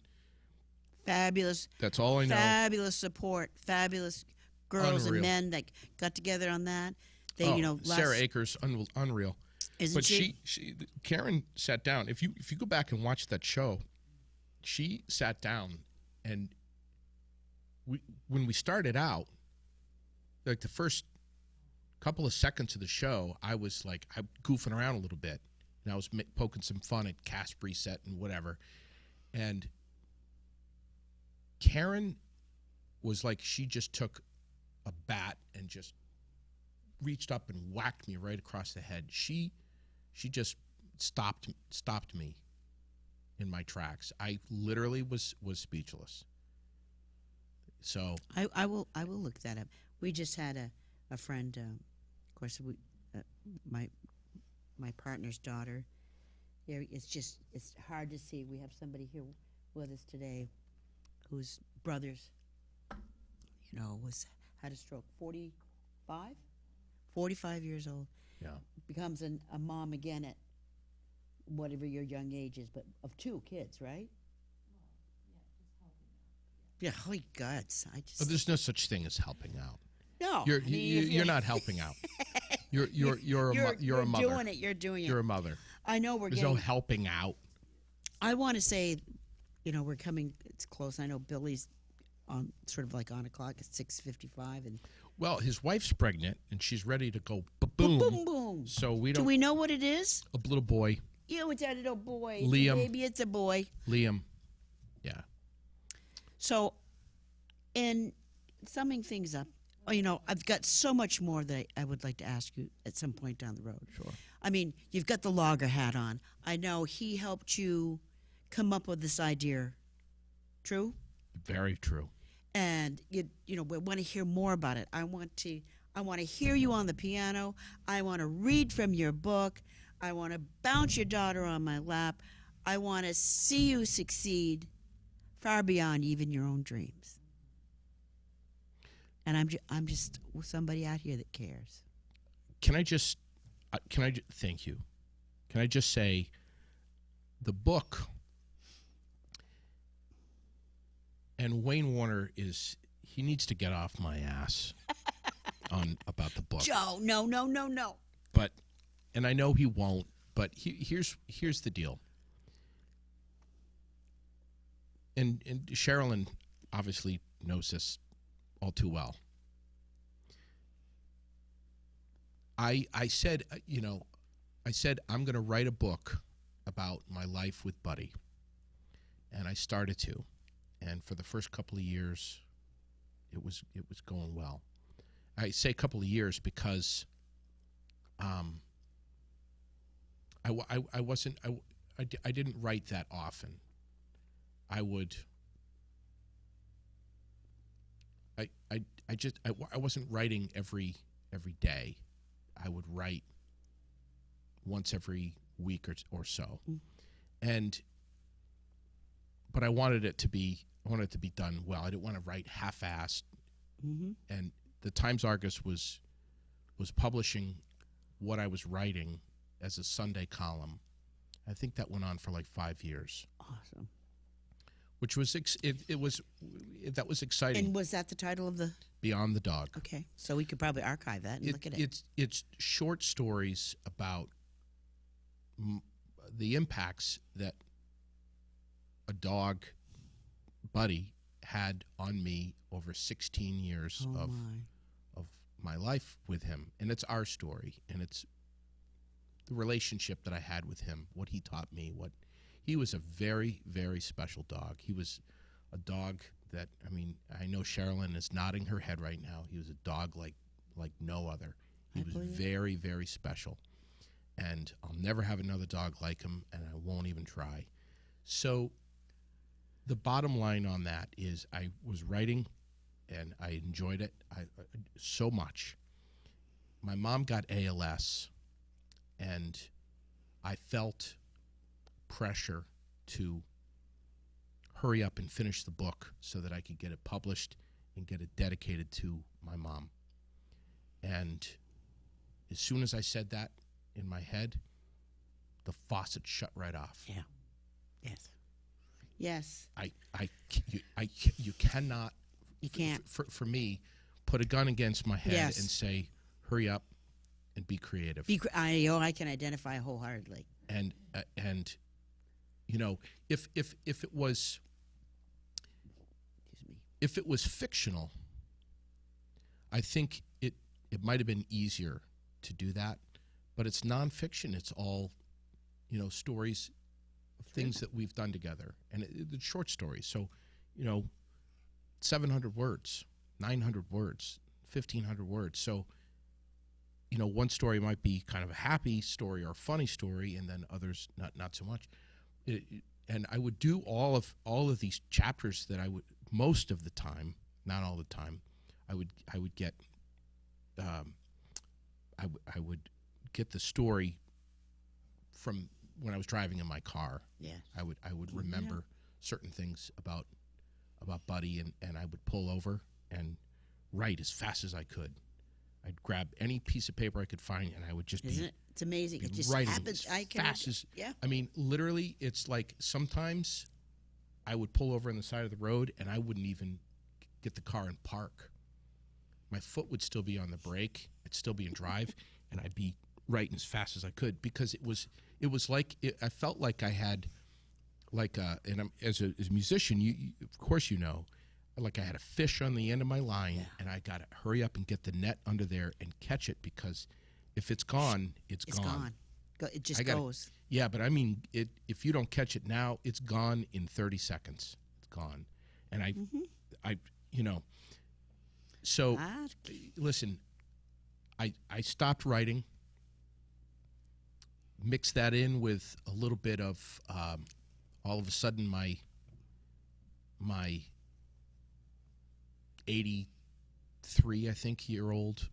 Speaker 1: Fabulous.
Speaker 2: That's all I know.
Speaker 1: Fabulous support. Fabulous girls and men that got together on that.
Speaker 2: Sarah Akers, unreal.
Speaker 1: Isn't she?
Speaker 2: Karen sat down. If you go back and watch that show, she sat down, and when we started out, like the first couple of seconds of the show, I was like, I'm goofing around a little bit, and I was poking some fun at cast preset and whatever, and Karen was like, she just took a bat and just reached up and whacked me right across the head. She just stopped me in my tracks. I literally was speechless. So
Speaker 1: I will look that up. We just had a friend, of course, my partner's daughter. It's hard to see. We have somebody here with us today whose brothers, had a stroke. 45 years old.
Speaker 2: Yeah.
Speaker 1: Becomes a mom again at whatever your young age is, but of 2 kids, right? Yeah, holy guts!
Speaker 2: There's no such thing as helping out.
Speaker 1: No,
Speaker 2: you're not helping out. You're a mother.
Speaker 1: Doing it. You're doing it.
Speaker 2: You're a mother.
Speaker 1: I know
Speaker 2: There's no helping out.
Speaker 1: I want to say, we're coming. It's close. I know Billy's on sort of like on a clock at 6:55, and
Speaker 2: well, his wife's pregnant and she's ready to go boom,
Speaker 1: boom, boom.
Speaker 2: So we don't.
Speaker 1: Do we know what it is?
Speaker 2: A little boy.
Speaker 1: Yeah, it's a little boy.
Speaker 2: Liam.
Speaker 1: Maybe it's a boy.
Speaker 2: Liam. Yeah.
Speaker 1: So, in summing things up, I've got so much more that I would like to ask you at some point down the road.
Speaker 2: Sure.
Speaker 1: I mean, you've got the logger hat on. I know he helped you come up with this idea. True?
Speaker 2: Very true.
Speaker 1: And we want to hear more about it. I want to hear you on the piano. I want to read from your book. I want to bounce your daughter on my lap. I want to see you succeed. far beyond even your own dreams. And I'm just somebody out here that cares.
Speaker 2: Can I just thank you? Can I just say, the book, and Wayne Warner he needs to get off my ass about the book.
Speaker 1: Joe, no.
Speaker 2: But, and I know he won't, but here's the deal. And Sherilyn obviously knows this all too well. I said, I'm going to write a book about my life with Buddy. And I started to. And for the first couple of years, it was going well. I say a couple of years because I didn't write that often. I wasn't writing every day. I would write once every week or so. But I wanted it to be done well. I didn't want to write half-assed.
Speaker 1: Mm-hmm.
Speaker 2: And the Times-Argus was publishing what I was writing as a Sunday column. I think that went on for like 5 years.
Speaker 1: Awesome.
Speaker 2: Which was that was exciting.
Speaker 1: And was that the title of the
Speaker 2: Beyond the Dog?
Speaker 1: Okay, so we could probably archive that and look at it.
Speaker 2: It's short stories about the impacts that a dog, Buddy, had on me over 16 years of my life with him. And it's our story, and it's the relationship that I had with him, what he taught me. He was a very, very special dog. He was a dog that, I know Sherilyn is nodding her head right now. He was a dog like no other. He was very, very special. And I'll never have another dog like him, and I won't even try. So the bottom line on that is I was writing, and I enjoyed it so much. My mom got ALS, and I felt pressure to hurry up and finish the book so that I could get it published and get it dedicated to my mom. And as soon as I said that in my head, the faucet shut right off.
Speaker 1: Yeah. Yes. Yes.
Speaker 2: You cannot.
Speaker 1: You can't.
Speaker 2: For me, put a gun against my head and say, "Hurry up and be creative."
Speaker 1: I can identify wholeheartedly.
Speaker 2: And if it was, if it was fictional, I think it might have been easier to do that. But it's nonfiction. It's all, stories of things that we've done together, and the short stories. So, 700 words, 900 words, 1,500 words. So, one story might be kind of a happy story or a funny story, and then others not so much. And I would do all of these chapters that I would, most of the time, not all the time, I would get I would get the story from when I was driving in my car.
Speaker 1: Yeah.
Speaker 2: I would remember certain things about Buddy, and I would pull over and write as fast as I could. I'd grab any piece of paper I could find, and I would just
Speaker 1: Isn't it? It's amazing. It just happens.
Speaker 2: Literally, it's like sometimes I would pull over on the side of the road, and I wouldn't even get the car and park. My foot would still be on the brake. I'd still be in drive, and I'd be writing as fast as I could, because it was like I felt like I had and I'm, as a musician, you of course like I had a fish on the end of my line, and I got to hurry up and get the net under there and catch it, because if it's gone, it's gone.
Speaker 1: It just goes.
Speaker 2: Yeah, but if you don't catch it now, it's gone in 30 seconds. It's gone. And so listen, I stopped writing, mixed that in with a little bit of all of a sudden my 83, I think, year-old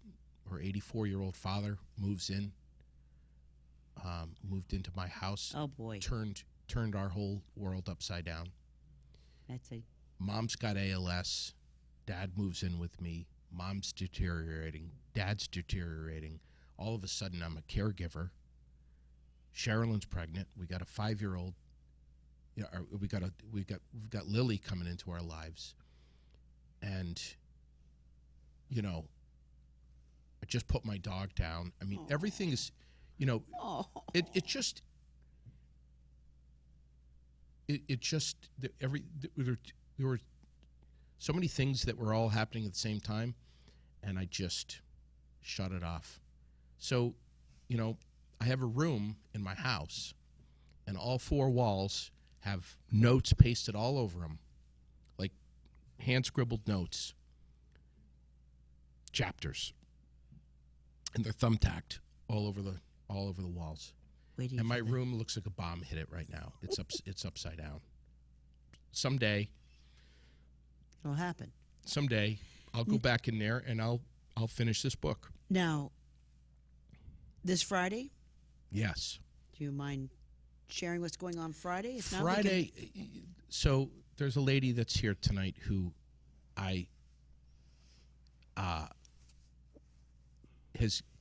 Speaker 2: or 84-year-old father moved into my house.
Speaker 1: Oh boy!
Speaker 2: Turned our whole world upside down.
Speaker 1: That's a
Speaker 2: Mom's got ALS. Dad moves in with me. Mom's deteriorating. Dad's deteriorating. All of a sudden, I'm a caregiver. Sherilyn's pregnant. We got a 5-year-old. Yeah, we've got Lily coming into our lives, and I just put my dog down. I mean, everything is, it just there were so many things that were all happening at the same time, and I just shut it off. So, I have a room in my house, and all 4 walls have notes pasted all over them, like hand-scribbled notes, chapters, and they're thumbtacked all over the walls. And my room looks like a bomb hit it right now. It's upside down. Someday
Speaker 1: it'll happen.
Speaker 2: Someday I'll go back in there and I'll finish this book.
Speaker 1: Now, this Friday?
Speaker 2: Yes.
Speaker 1: Do you mind sharing what's going on Friday?
Speaker 2: It's Friday. So there's a lady that's here tonight who has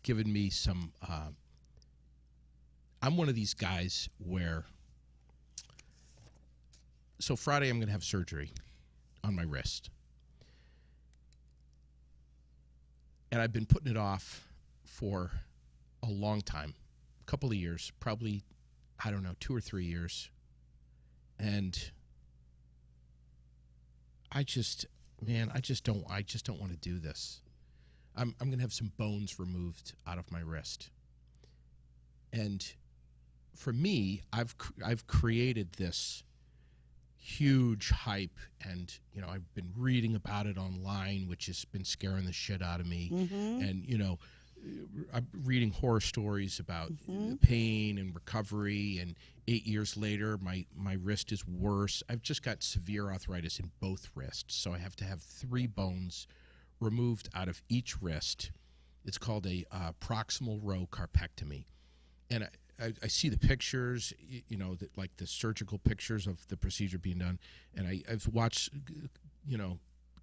Speaker 2: given me some. I'm one of these guys where. So Friday I'm going to have surgery on my wrist, and I've been putting it off for a long time, a couple of years, probably. I don't know, 2 or 3 years. And I just don't want to do this. I'm going to have some bones removed out of my wrist. And for me, I've created this huge hype, and I've been reading about it online, which has been scaring the shit out of me. Mm-hmm. And I'm reading horror stories about pain and recovery, and 8 years later, my wrist is worse. I've just got severe arthritis in both wrists, so I have to have 3 bones removed out of each wrist. It's called a proximal row carpectomy, and I see the pictures, like the surgical pictures of the procedure being done, and I've watched,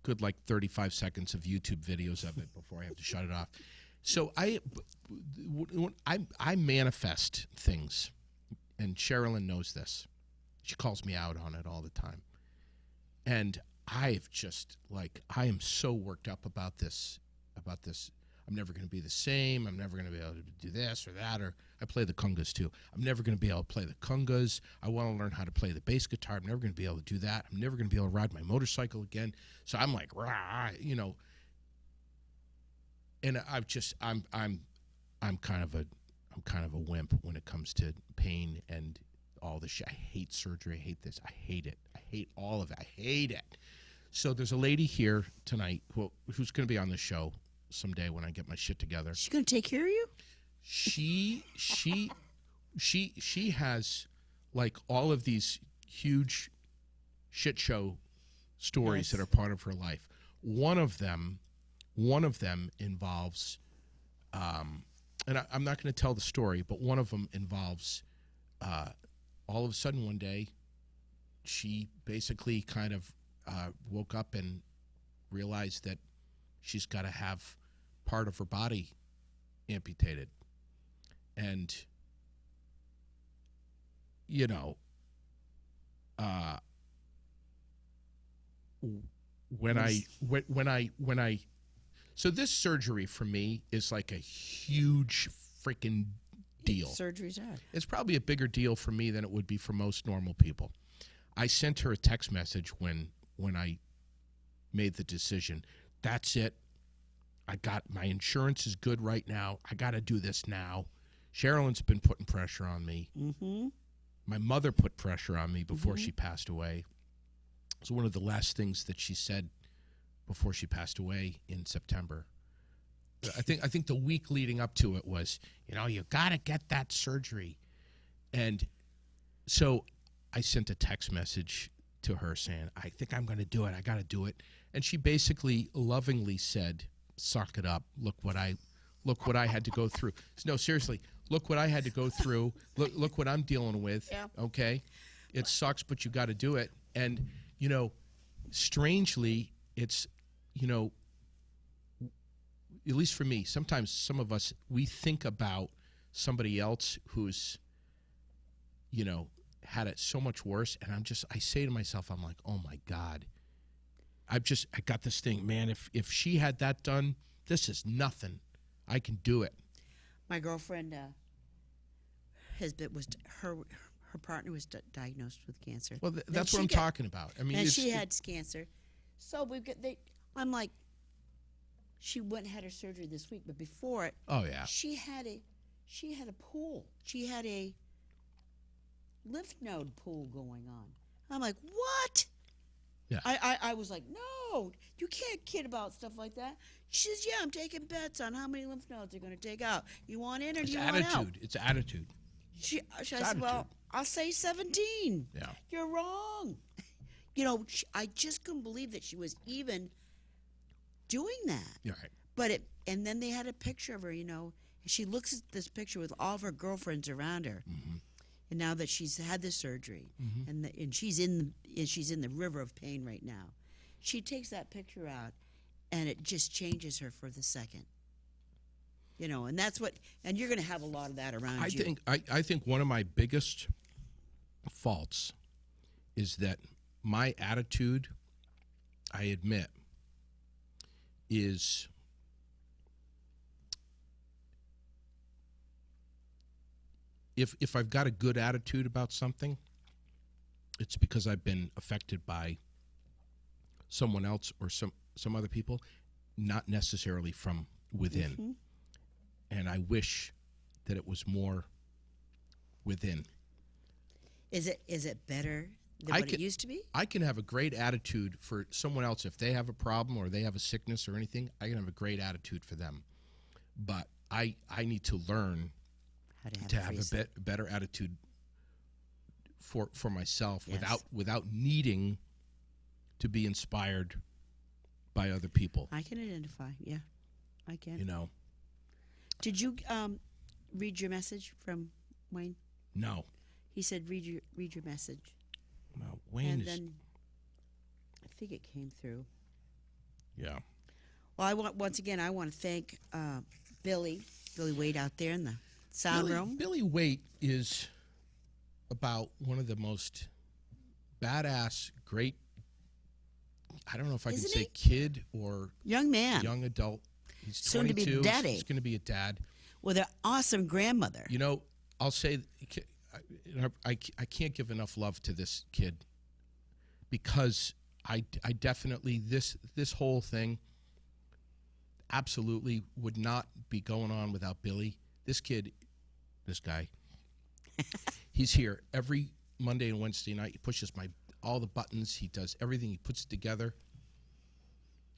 Speaker 2: good like 35 seconds of YouTube videos of it before I have to shut it off. So I manifest things, and Sherilyn knows this. She calls me out on it all the time. And I am so worked up about this. I'm never going to be the same. I'm never going to be able to do this or that. Or I play the congas too. I'm never going to be able to play the congas. I want to learn how to play the bass guitar. I'm never going to be able to do that. I'm never going to be able to ride my motorcycle again. So I'm like, rah, And I'm kind of a wimp when it comes to pain and all this shit. I hate surgery. I hate this. I hate it. I hate all of it. I hate it. So there's a lady here tonight who's going to be on the show someday when I get my shit together.
Speaker 1: She's going to take care of you?
Speaker 2: She has like all of these huge shit show stories that are part of her life. One of them involves, and I'm not going to tell the story, but one of them involves, all of a sudden one day, she basically kind of woke up and realized that she's got to have part of her body amputated. And, so this surgery for me is like a huge freaking deal.
Speaker 1: Surgeries are.
Speaker 2: It's probably a bigger deal for me than it would be for most normal people. I sent her a text message when I made the decision. That's it. My insurance is good right now. I got to do this now. Sherilyn's been putting pressure on me. Mm-hmm. My mother put pressure on me before she passed away. It was one of the last things that she said before she passed away in September. I think the week leading up to it was, you got to get that surgery. And so I sent a text message to her saying, I think I'm going to do it. I got to do it. And she basically lovingly said, suck it up. Look what I had to go through. No, seriously, look what I had to go through. Look what I'm dealing with. Yeah. Okay. It sucks, but you got to do it. And you know, strangely, it's, you know, at least for me, sometimes some of us, we think about somebody else who's, you know, had it so much worse. And I say to myself, I'm like, oh my God, I got this thing, man. If she had that done, this is nothing. I can do it.
Speaker 1: My girlfriend her partner was diagnosed with cancer.
Speaker 2: Well, that's what I'm talking about. I mean,
Speaker 1: and she had cancer. So I'm like, she went and had her surgery this week, but before it,
Speaker 2: oh yeah,
Speaker 1: she had a pool. She had a lymph node pool going on. I'm like, what?
Speaker 2: Yeah.
Speaker 1: I was like, no, you can't kid about stuff like that. She says, yeah, I'm taking bets on how many lymph nodes they're going to take out. You want in or do you want out?
Speaker 2: It's attitude.
Speaker 1: I said, well, I'll say 17.
Speaker 2: Yeah.
Speaker 1: You're wrong. You know, I just couldn't believe that she was even doing that.
Speaker 2: Yeah, right.
Speaker 1: And then they had a picture of her, you know. She looks at this picture with all of her girlfriends around her.
Speaker 2: Mm-hmm.
Speaker 1: And now that she's had the surgery,
Speaker 2: mm-hmm.
Speaker 1: and she's in the river of pain right now, she takes that picture out, and it just changes her for the second. You know, and that's what. And you're going to have a lot of that around you.
Speaker 2: I think one of my biggest faults is that my attitude, I admit, is if I've got a good attitude about something, it's because I've been affected by someone else or some other people, not necessarily from within.
Speaker 1: Mm-hmm.
Speaker 2: And I wish that it was more within.
Speaker 1: Is it better than what it used to be?
Speaker 2: I can have a great attitude for someone else. If they have a problem or they have a sickness or anything, I can have a great attitude for them. But I need to learn to have a better attitude for myself, yes, without needing to be inspired by other people.
Speaker 1: I can identify. Yeah, I can.
Speaker 2: You know.
Speaker 1: Did you read your message from Wayne?
Speaker 2: No.
Speaker 1: He said read your message.
Speaker 2: Well, Wayne
Speaker 1: and then I think it came through.
Speaker 2: Yeah.
Speaker 1: Well, I want to thank Billy Wade out there in the sound room.
Speaker 2: Billy Wade is about one of the most badass, great, I don't know if I can say kid or
Speaker 1: young man,
Speaker 2: young adult. He's
Speaker 1: soon
Speaker 2: 22.
Speaker 1: To be daddy.
Speaker 2: He's going to be a dad.
Speaker 1: With an awesome grandmother.
Speaker 2: You know, I'll say, I can't give enough love to this kid because I definitely, this whole thing absolutely would not be going on without Billy. This guy, he's here every Monday and Wednesday night. He pushes all the buttons. He does everything. He puts it together.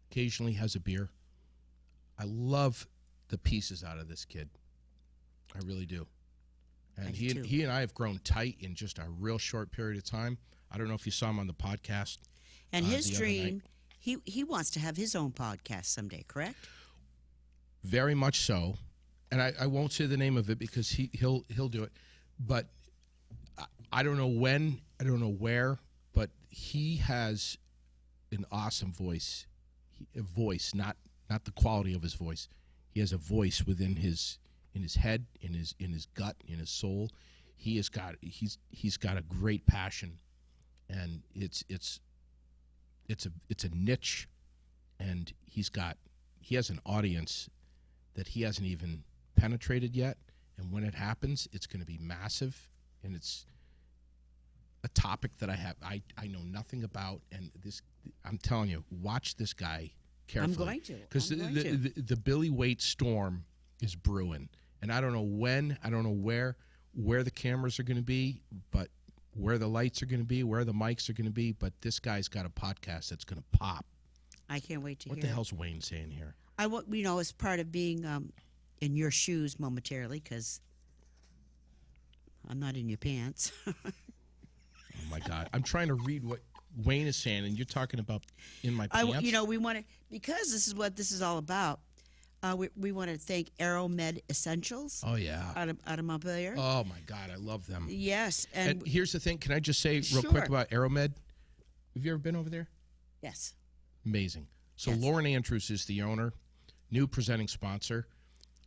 Speaker 2: Occasionally has a beer. I love the pieces out of this kid. I really do. And he and I have grown tight in just a real short period of time. I don't know if you saw him on the podcast.
Speaker 1: And his dream, he wants to have his own podcast someday, correct?
Speaker 2: Very much so. And I won't say the name of it because he'll do it. But I don't know when, I don't know where, but he has an awesome voice. A voice, not the quality of his voice. He has a voice within his head, in his gut, in his soul. He's got a great passion, and it's a niche, and he has an audience that he hasn't even penetrated yet. And when it happens, it's going to be massive, and it's a topic that I know nothing about. And I'm telling you, watch this guy carefully.
Speaker 1: I'm going to.
Speaker 2: Because the Billy Wade storm is brewing. And I don't know when, I don't know where the cameras are going to be, but where the lights are going to be, where the mics are going to be. But this guy's got a podcast that's going to pop.
Speaker 1: I can't wait to hear it.
Speaker 2: What the hell's Wayne saying here?
Speaker 1: As part of being in your shoes momentarily, because I'm not in your pants.
Speaker 2: Oh, my God. I'm trying to read what Wayne is saying, and you're talking about in my pants?
Speaker 1: We want to, because this is what this is all about, we want to thank AeroMed Essentials.
Speaker 2: Oh, yeah.
Speaker 1: Out of Montpelier.
Speaker 2: Oh, my God. I love them.
Speaker 1: Yes.
Speaker 2: And here's the thing. Can I just say real quick about AeroMed? Have you ever been over there?
Speaker 1: Yes.
Speaker 2: Amazing. So
Speaker 1: Yes.
Speaker 2: Lauren Andrews is the owner, new presenting sponsor.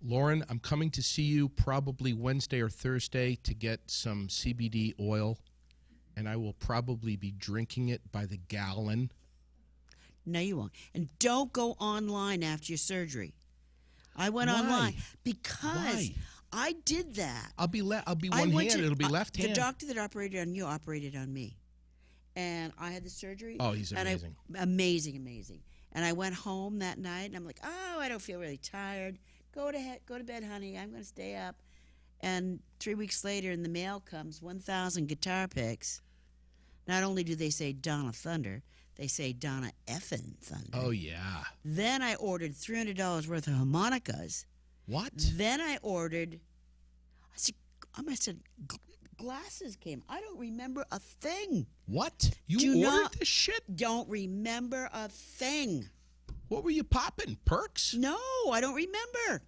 Speaker 2: Lauren, I'm coming to see you probably Wednesday or Thursday to get some CBD oil, and I will probably be drinking it by the gallon.
Speaker 1: No, you won't. And don't go online after your surgery. I went
Speaker 2: Why?
Speaker 1: online because
Speaker 2: Why?
Speaker 1: I did that.
Speaker 2: I'll be
Speaker 1: I
Speaker 2: one
Speaker 1: went
Speaker 2: hand.
Speaker 1: to-
Speaker 2: It'll be left hand.
Speaker 1: The doctor that operated on you operated on me, and I had the surgery.
Speaker 2: Oh, he's
Speaker 1: and
Speaker 2: amazing.
Speaker 1: Amazing. And I went home that night, and I'm like, oh, I don't feel really tired. Go to bed, honey. I'm going to stay up. And 3 weeks later, in the mail comes 1,000 guitar picks. Not only do they say Donna Thunder, they say Donna effin' Thunder.
Speaker 2: Oh, yeah.
Speaker 1: Then I ordered $300 worth of harmonicas.
Speaker 2: What?
Speaker 1: Then I said, glasses came. I don't remember a thing.
Speaker 2: What? You
Speaker 1: Do
Speaker 2: ordered
Speaker 1: not-
Speaker 2: this shit?
Speaker 1: Don't remember a thing.
Speaker 2: What were you popping? Perks?
Speaker 1: No, I don't remember.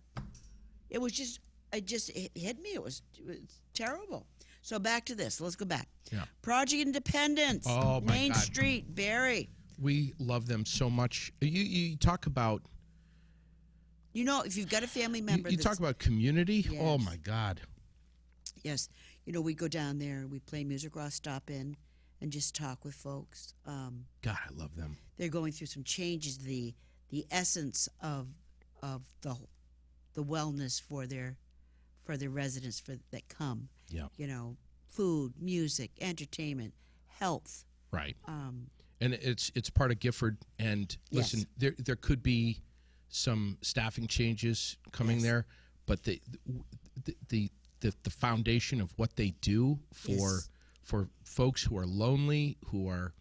Speaker 1: It was just, it hit me. It was terrible. So back to this. Let's go back.
Speaker 2: Yeah.
Speaker 1: Project Independence.
Speaker 2: Oh, my
Speaker 1: Main
Speaker 2: God.
Speaker 1: Street, Barrie.
Speaker 2: We love them so much. You talk about
Speaker 1: You know, if you've got a family member
Speaker 2: you
Speaker 1: that's-
Speaker 2: talk about community.
Speaker 1: Yes.
Speaker 2: Oh my God.
Speaker 1: Yes. You know, we go down there, we play music, or I'll stop in and just talk with folks.
Speaker 2: God, I love them.
Speaker 1: They're going through some changes. The essence of the wellness for their residents that come.
Speaker 2: Yeah.
Speaker 1: You know, food, music, entertainment, health.
Speaker 2: Right. And it's part of Gifford. And
Speaker 1: Yes.
Speaker 2: listen, there could be some staffing changes coming
Speaker 1: Yes.
Speaker 2: there, but the foundation of what they do
Speaker 1: Yes.
Speaker 2: for folks who are lonely, who are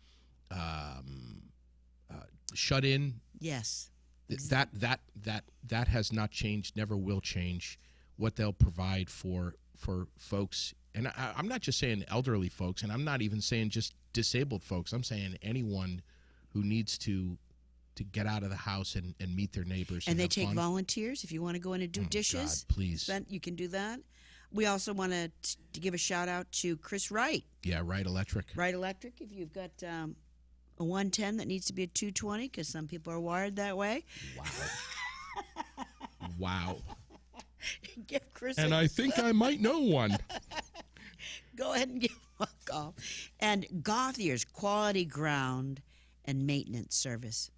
Speaker 2: shut in,
Speaker 1: Yes.
Speaker 2: that has not changed, never will change. What they'll provide for folks, and I'm not just saying elderly folks, and I'm not even saying just disabled folks. I'm saying anyone who needs to get out of the house and meet their neighbors.
Speaker 1: And they
Speaker 2: have
Speaker 1: take
Speaker 2: fun.
Speaker 1: volunteers. If you want to go in and do dishes,
Speaker 2: God, please.
Speaker 1: then you can do that. We also want to give a shout out to Chris Wright.
Speaker 2: Yeah, Right Electric.
Speaker 1: Wright Electric, if you've got a 110 that needs to be a 220, because some people are wired that way.
Speaker 2: Wow.
Speaker 1: Give Chris
Speaker 2: And
Speaker 1: a,
Speaker 2: I think I might know one.
Speaker 1: go ahead and give him a call. And Gothier's Quality Ground and Maintenance Service.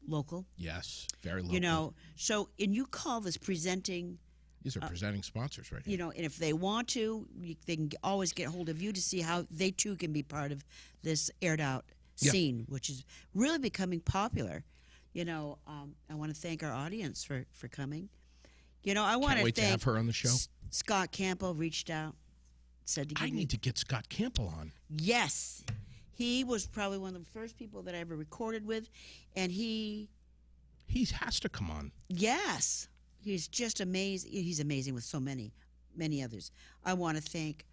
Speaker 1: Local.
Speaker 2: Yes, very local.
Speaker 1: You know, so, and you call this presenting,
Speaker 2: These are presenting sponsors right here.
Speaker 1: you know, and if they want to, they can always get hold of you to see how they too can be part of this aired out
Speaker 2: Yeah.
Speaker 1: scene, which is really becoming popular. You know, I want to thank our audience for coming. You know, I want
Speaker 2: Can't
Speaker 1: to
Speaker 2: wait to
Speaker 1: thank
Speaker 2: have her on the show.
Speaker 1: Scott Campbell reached out, said to give
Speaker 2: I
Speaker 1: me.
Speaker 2: need to get Scott Campbell on.
Speaker 1: Yes, he was probably one of the first people that I ever recorded with, and
Speaker 2: He has to come on.
Speaker 1: yes, he's just amazing. He's amazing with so many others. I want to thank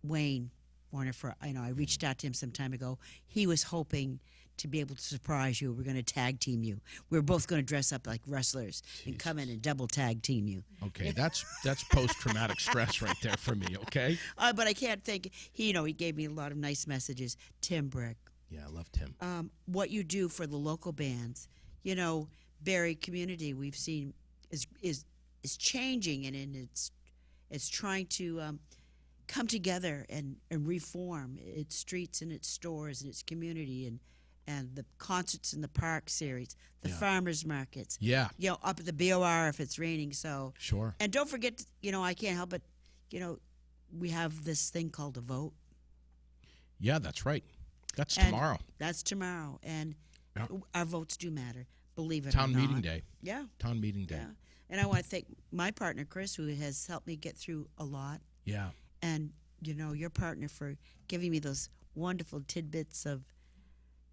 Speaker 1: Wayne Warner for, I reached out to him some time ago. He was hoping to be able to surprise you. We're going to tag team you. We're both going to dress up like wrestlers and come in and double tag team you.
Speaker 2: Okay, that's post-traumatic stress right there for me, okay?
Speaker 1: But I can't thank, he gave me a lot of nice messages. Tim Brick.
Speaker 2: Yeah, I loved him.
Speaker 1: What you do for the local bands, Barrie community we've seen is changing, and it's trying to come together and reform its streets and its stores and its community and the concerts in the park series, the farmers markets.
Speaker 2: Yeah.
Speaker 1: Up at the BOR if it's raining. So
Speaker 2: Sure.
Speaker 1: And don't forget, I can't help it. We have this thing called a vote.
Speaker 2: Yeah, that's right. That's
Speaker 1: And
Speaker 2: tomorrow.
Speaker 1: That's tomorrow, and
Speaker 2: Yeah.
Speaker 1: our votes do matter. Believe it
Speaker 2: Town
Speaker 1: or not.
Speaker 2: meeting day.
Speaker 1: Yeah,
Speaker 2: Town meeting day.
Speaker 1: yeah. And I want to thank my partner Chris, who has helped me get through a lot,
Speaker 2: Yeah.
Speaker 1: and your partner for giving me those wonderful tidbits of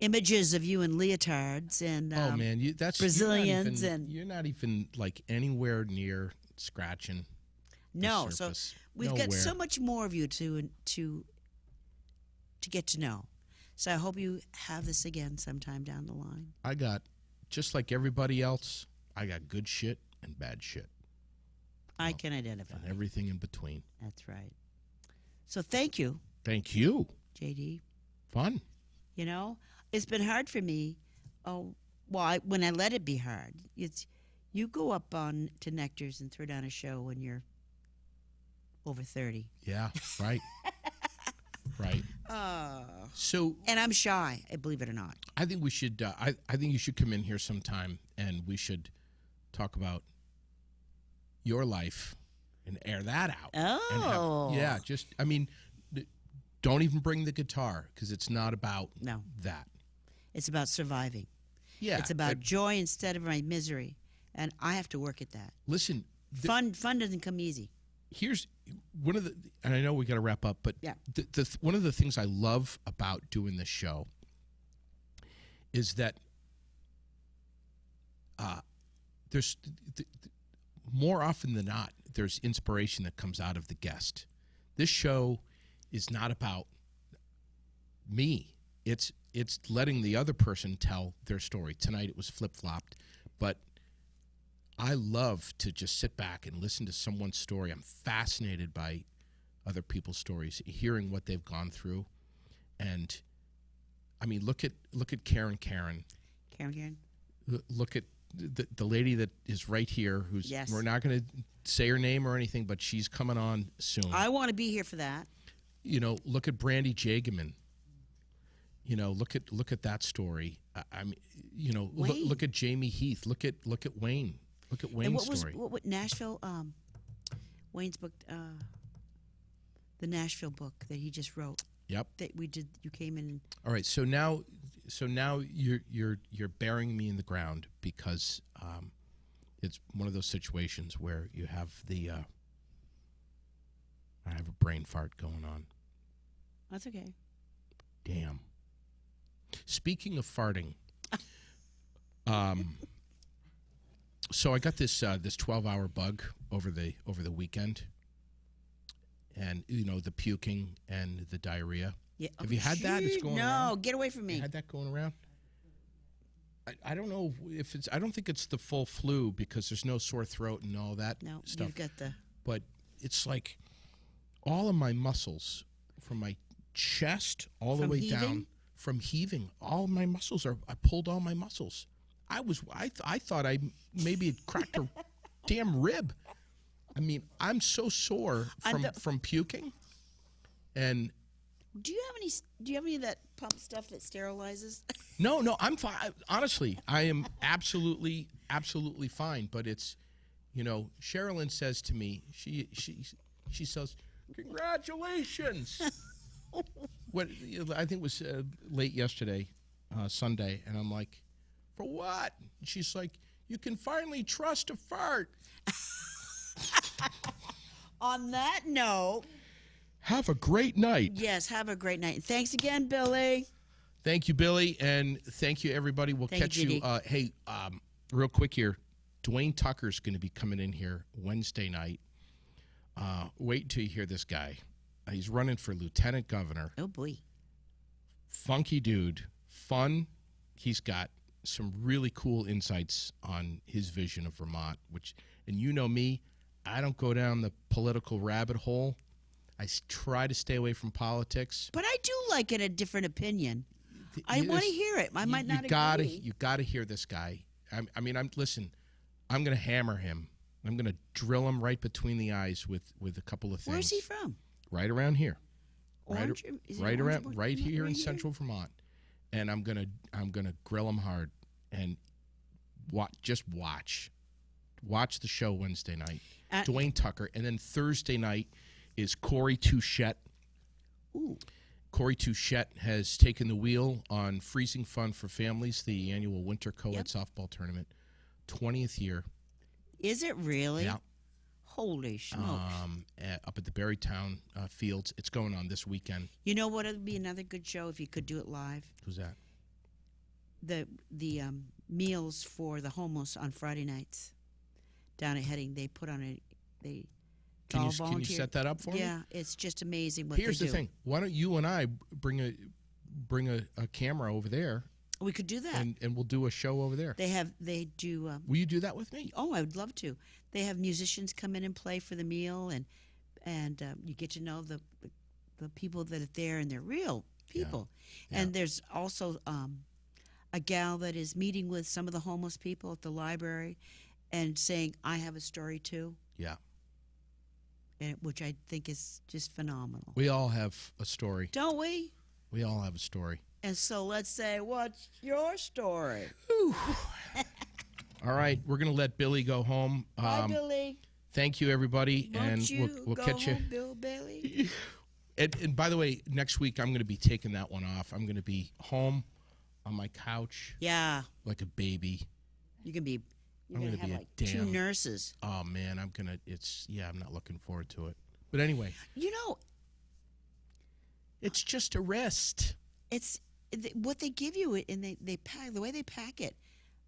Speaker 1: images of you in leotards and
Speaker 2: Oh man, that's
Speaker 1: Brazilians
Speaker 2: you're not even like anywhere near scratching.
Speaker 1: no.
Speaker 2: the
Speaker 1: So
Speaker 2: surface.
Speaker 1: we've got
Speaker 2: Nowhere.
Speaker 1: so much more of you to get to know. So I hope you have this again sometime down the line.
Speaker 2: I got, just like everybody else, I got good shit and bad shit
Speaker 1: I can identify.
Speaker 2: and everything in between.
Speaker 1: That's right. So thank you.
Speaker 2: Thank you.
Speaker 1: JD.
Speaker 2: Fun.
Speaker 1: You know, it's been hard for me. Oh, well, when I let it be hard, you go up on to Nectar's and throw down a show when you're over 30.
Speaker 2: Yeah, right. Right. So,
Speaker 1: and I'm shy, believe it or not.
Speaker 2: I think we should. I think you should come in here sometime, and we should talk about your life and air that out.
Speaker 1: Oh,
Speaker 2: yeah. Just, I mean, don't even bring the guitar because it's not about that.
Speaker 1: It's about surviving.
Speaker 2: Yeah,
Speaker 1: it's about joy instead of my misery, and I have to work at that.
Speaker 2: Listen,
Speaker 1: fun doesn't come easy.
Speaker 2: Here's one of the, and I know we got to wrap up, but one of the things I love about doing this show is that there's more often than not, there's inspiration that comes out of the guest. This show is not about me. It's letting the other person tell their story. Tonight it was flip-flopped, but I love to just sit back and listen to someone's story. I'm fascinated by other people's stories, hearing what they've gone through. And I mean, look at Karen. Look at the lady that is right here, who's we're not going to say her name or anything, but she's coming on soon.
Speaker 1: I want to be here for that.
Speaker 2: You know, look at Brandy Jageman. You know, look at that story. I mean, you know, look at Jamie Heath. Look at Wayne. Look at Wayne's story.
Speaker 1: What Nashville? Wayne's book, the Nashville book that he just wrote.
Speaker 2: Yep.
Speaker 1: That we did. You came in.
Speaker 2: All right. So now you're burying me in the ground because it's one of those situations where you have I have a brain fart going on.
Speaker 1: That's okay.
Speaker 2: Damn. Speaking of farting, so I got this 12-hour bug over the weekend, and you know, the puking and the diarrhea.
Speaker 1: Yeah.
Speaker 2: Have you had that? It's going around.
Speaker 1: No, get away from me.
Speaker 2: You had that going around? I don't know if it's. I don't think it's the full flu because there's no sore throat and all that stuff.
Speaker 1: You've got the.
Speaker 2: But it's like all of my muscles, from my chest all the way down, from heaving, all of my muscles are. I pulled all my muscles. I thought I maybe had cracked a damn rib. I mean, I'm so sore from puking. And
Speaker 1: do you have any of that pump stuff that sterilizes?
Speaker 2: No, I'm fine. Honestly, I am absolutely fine. But it's, you know, Sherilyn says to me, she says, "Congratulations." What I think was late yesterday, Sunday, and I'm like, "For what?" And she's like, "You can finally trust a fart."
Speaker 1: On that note,
Speaker 2: have a great night.
Speaker 1: Yes, have a great night. Thanks again, Billy.
Speaker 2: Thank you, Billy, and thank you, everybody. We'll catch you. Hey, real quick here, Dwayne Tucker's going to be coming in here Wednesday night. Wait until you hear this guy. He's running for lieutenant governor.
Speaker 1: Oh, boy.
Speaker 2: Funky dude. Fun. He's got some really cool insights on his vision of Vermont, and you know me, I don't go down the political rabbit hole. I try to stay away from politics.
Speaker 1: But I do like it a different opinion. I want to hear it. I might not agree.
Speaker 2: You got to hear this guy. I mean, listen, I'm going to hammer him. I'm going to drill him right between the eyes with a couple of things.
Speaker 1: Where's he from?
Speaker 2: Right around here.
Speaker 1: Orange?
Speaker 2: Right here in central Vermont. And I'm going to grill him hard and just watch the show Wednesday night. Dwayne Tucker, and then Thursday night is Corey Touchette.
Speaker 1: Ooh.
Speaker 2: Corey Touchette has taken the wheel on Freezing Fun for Families, the annual winter co-ed softball tournament. 20th year.
Speaker 1: Is it really?
Speaker 2: Yeah.
Speaker 1: Holy smokes.
Speaker 2: Up at the Berrytown Fields. It's going on this weekend.
Speaker 1: You know what would be another good show if you could do it live?
Speaker 2: Who's that?
Speaker 1: The meals for the homeless on Friday nights down at Heading. They put on Can you set that up for me?
Speaker 2: Yeah,
Speaker 1: it's just amazing what they do.
Speaker 2: Here's the thing. Why don't you and I bring a camera over there?
Speaker 1: We could do that.
Speaker 2: And we'll do a show over there.
Speaker 1: They do.
Speaker 2: Will you do that with me?
Speaker 1: Oh, I would love to. They have musicians come in and play for the meal, and you get to know the the people that are there, and they're real people. Yeah. And there's also a gal that is meeting with some of the homeless people at the library and saying, I have a story too.
Speaker 2: Yeah.
Speaker 1: And, which I think is just phenomenal.
Speaker 2: We all have a story.
Speaker 1: Don't we?
Speaker 2: We all have a story.
Speaker 1: And so let's say, what's your story?
Speaker 2: All right, we're going to let Billy go home.
Speaker 1: Bye, Billy.
Speaker 2: Thank you, everybody.
Speaker 1: Won't
Speaker 2: and
Speaker 1: you
Speaker 2: we'll
Speaker 1: go
Speaker 2: catch
Speaker 1: home,
Speaker 2: you.
Speaker 1: Bill Bailey?
Speaker 2: And by the way, next week I'm going to be taking that one off. I'm going to be home on my couch.
Speaker 1: Yeah.
Speaker 2: Like a baby.
Speaker 1: You're going to have like
Speaker 2: damn
Speaker 1: 2 nurses.
Speaker 2: Oh, man, I'm not looking forward to it. But anyway. It's just a rest.
Speaker 1: It's what they give you, and they pack the way they pack it.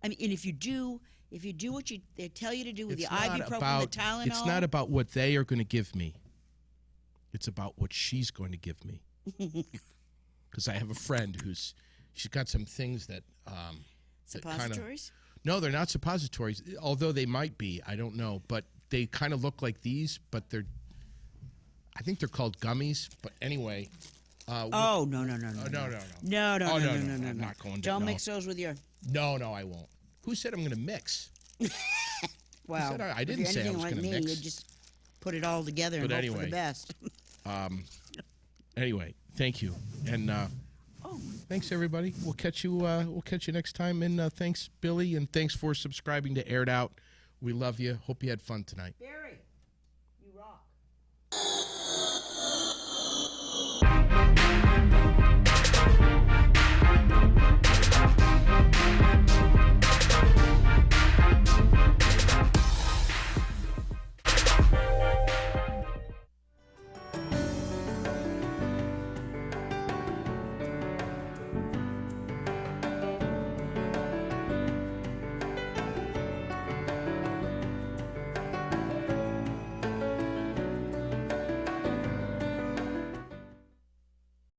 Speaker 1: I mean, and if you do what they tell you to do with the ibuprofen, the Tylenol.
Speaker 2: It's not about what they are going to give me. It's about what she's going to give me. Because I have a friend she's got some things that
Speaker 1: suppositories.
Speaker 2: No, they're not suppositories. Although they might be, I don't know. But they kind of look like these, but I think they're called gummies. But anyway.
Speaker 1: No.
Speaker 2: No.
Speaker 1: I'm not going. Don't mix those with your.
Speaker 2: No, I won't. Who said I'm going to mix?
Speaker 1: Wow.
Speaker 2: I didn't say I was going to mix.
Speaker 1: You just put it all together and hope for the best.
Speaker 2: Anyway, thank you, and thanks everybody. We'll catch you next time. And thanks, Billy, and thanks for subscribing to Aired Out. We love you. Hope you had fun tonight.
Speaker 1: Barry.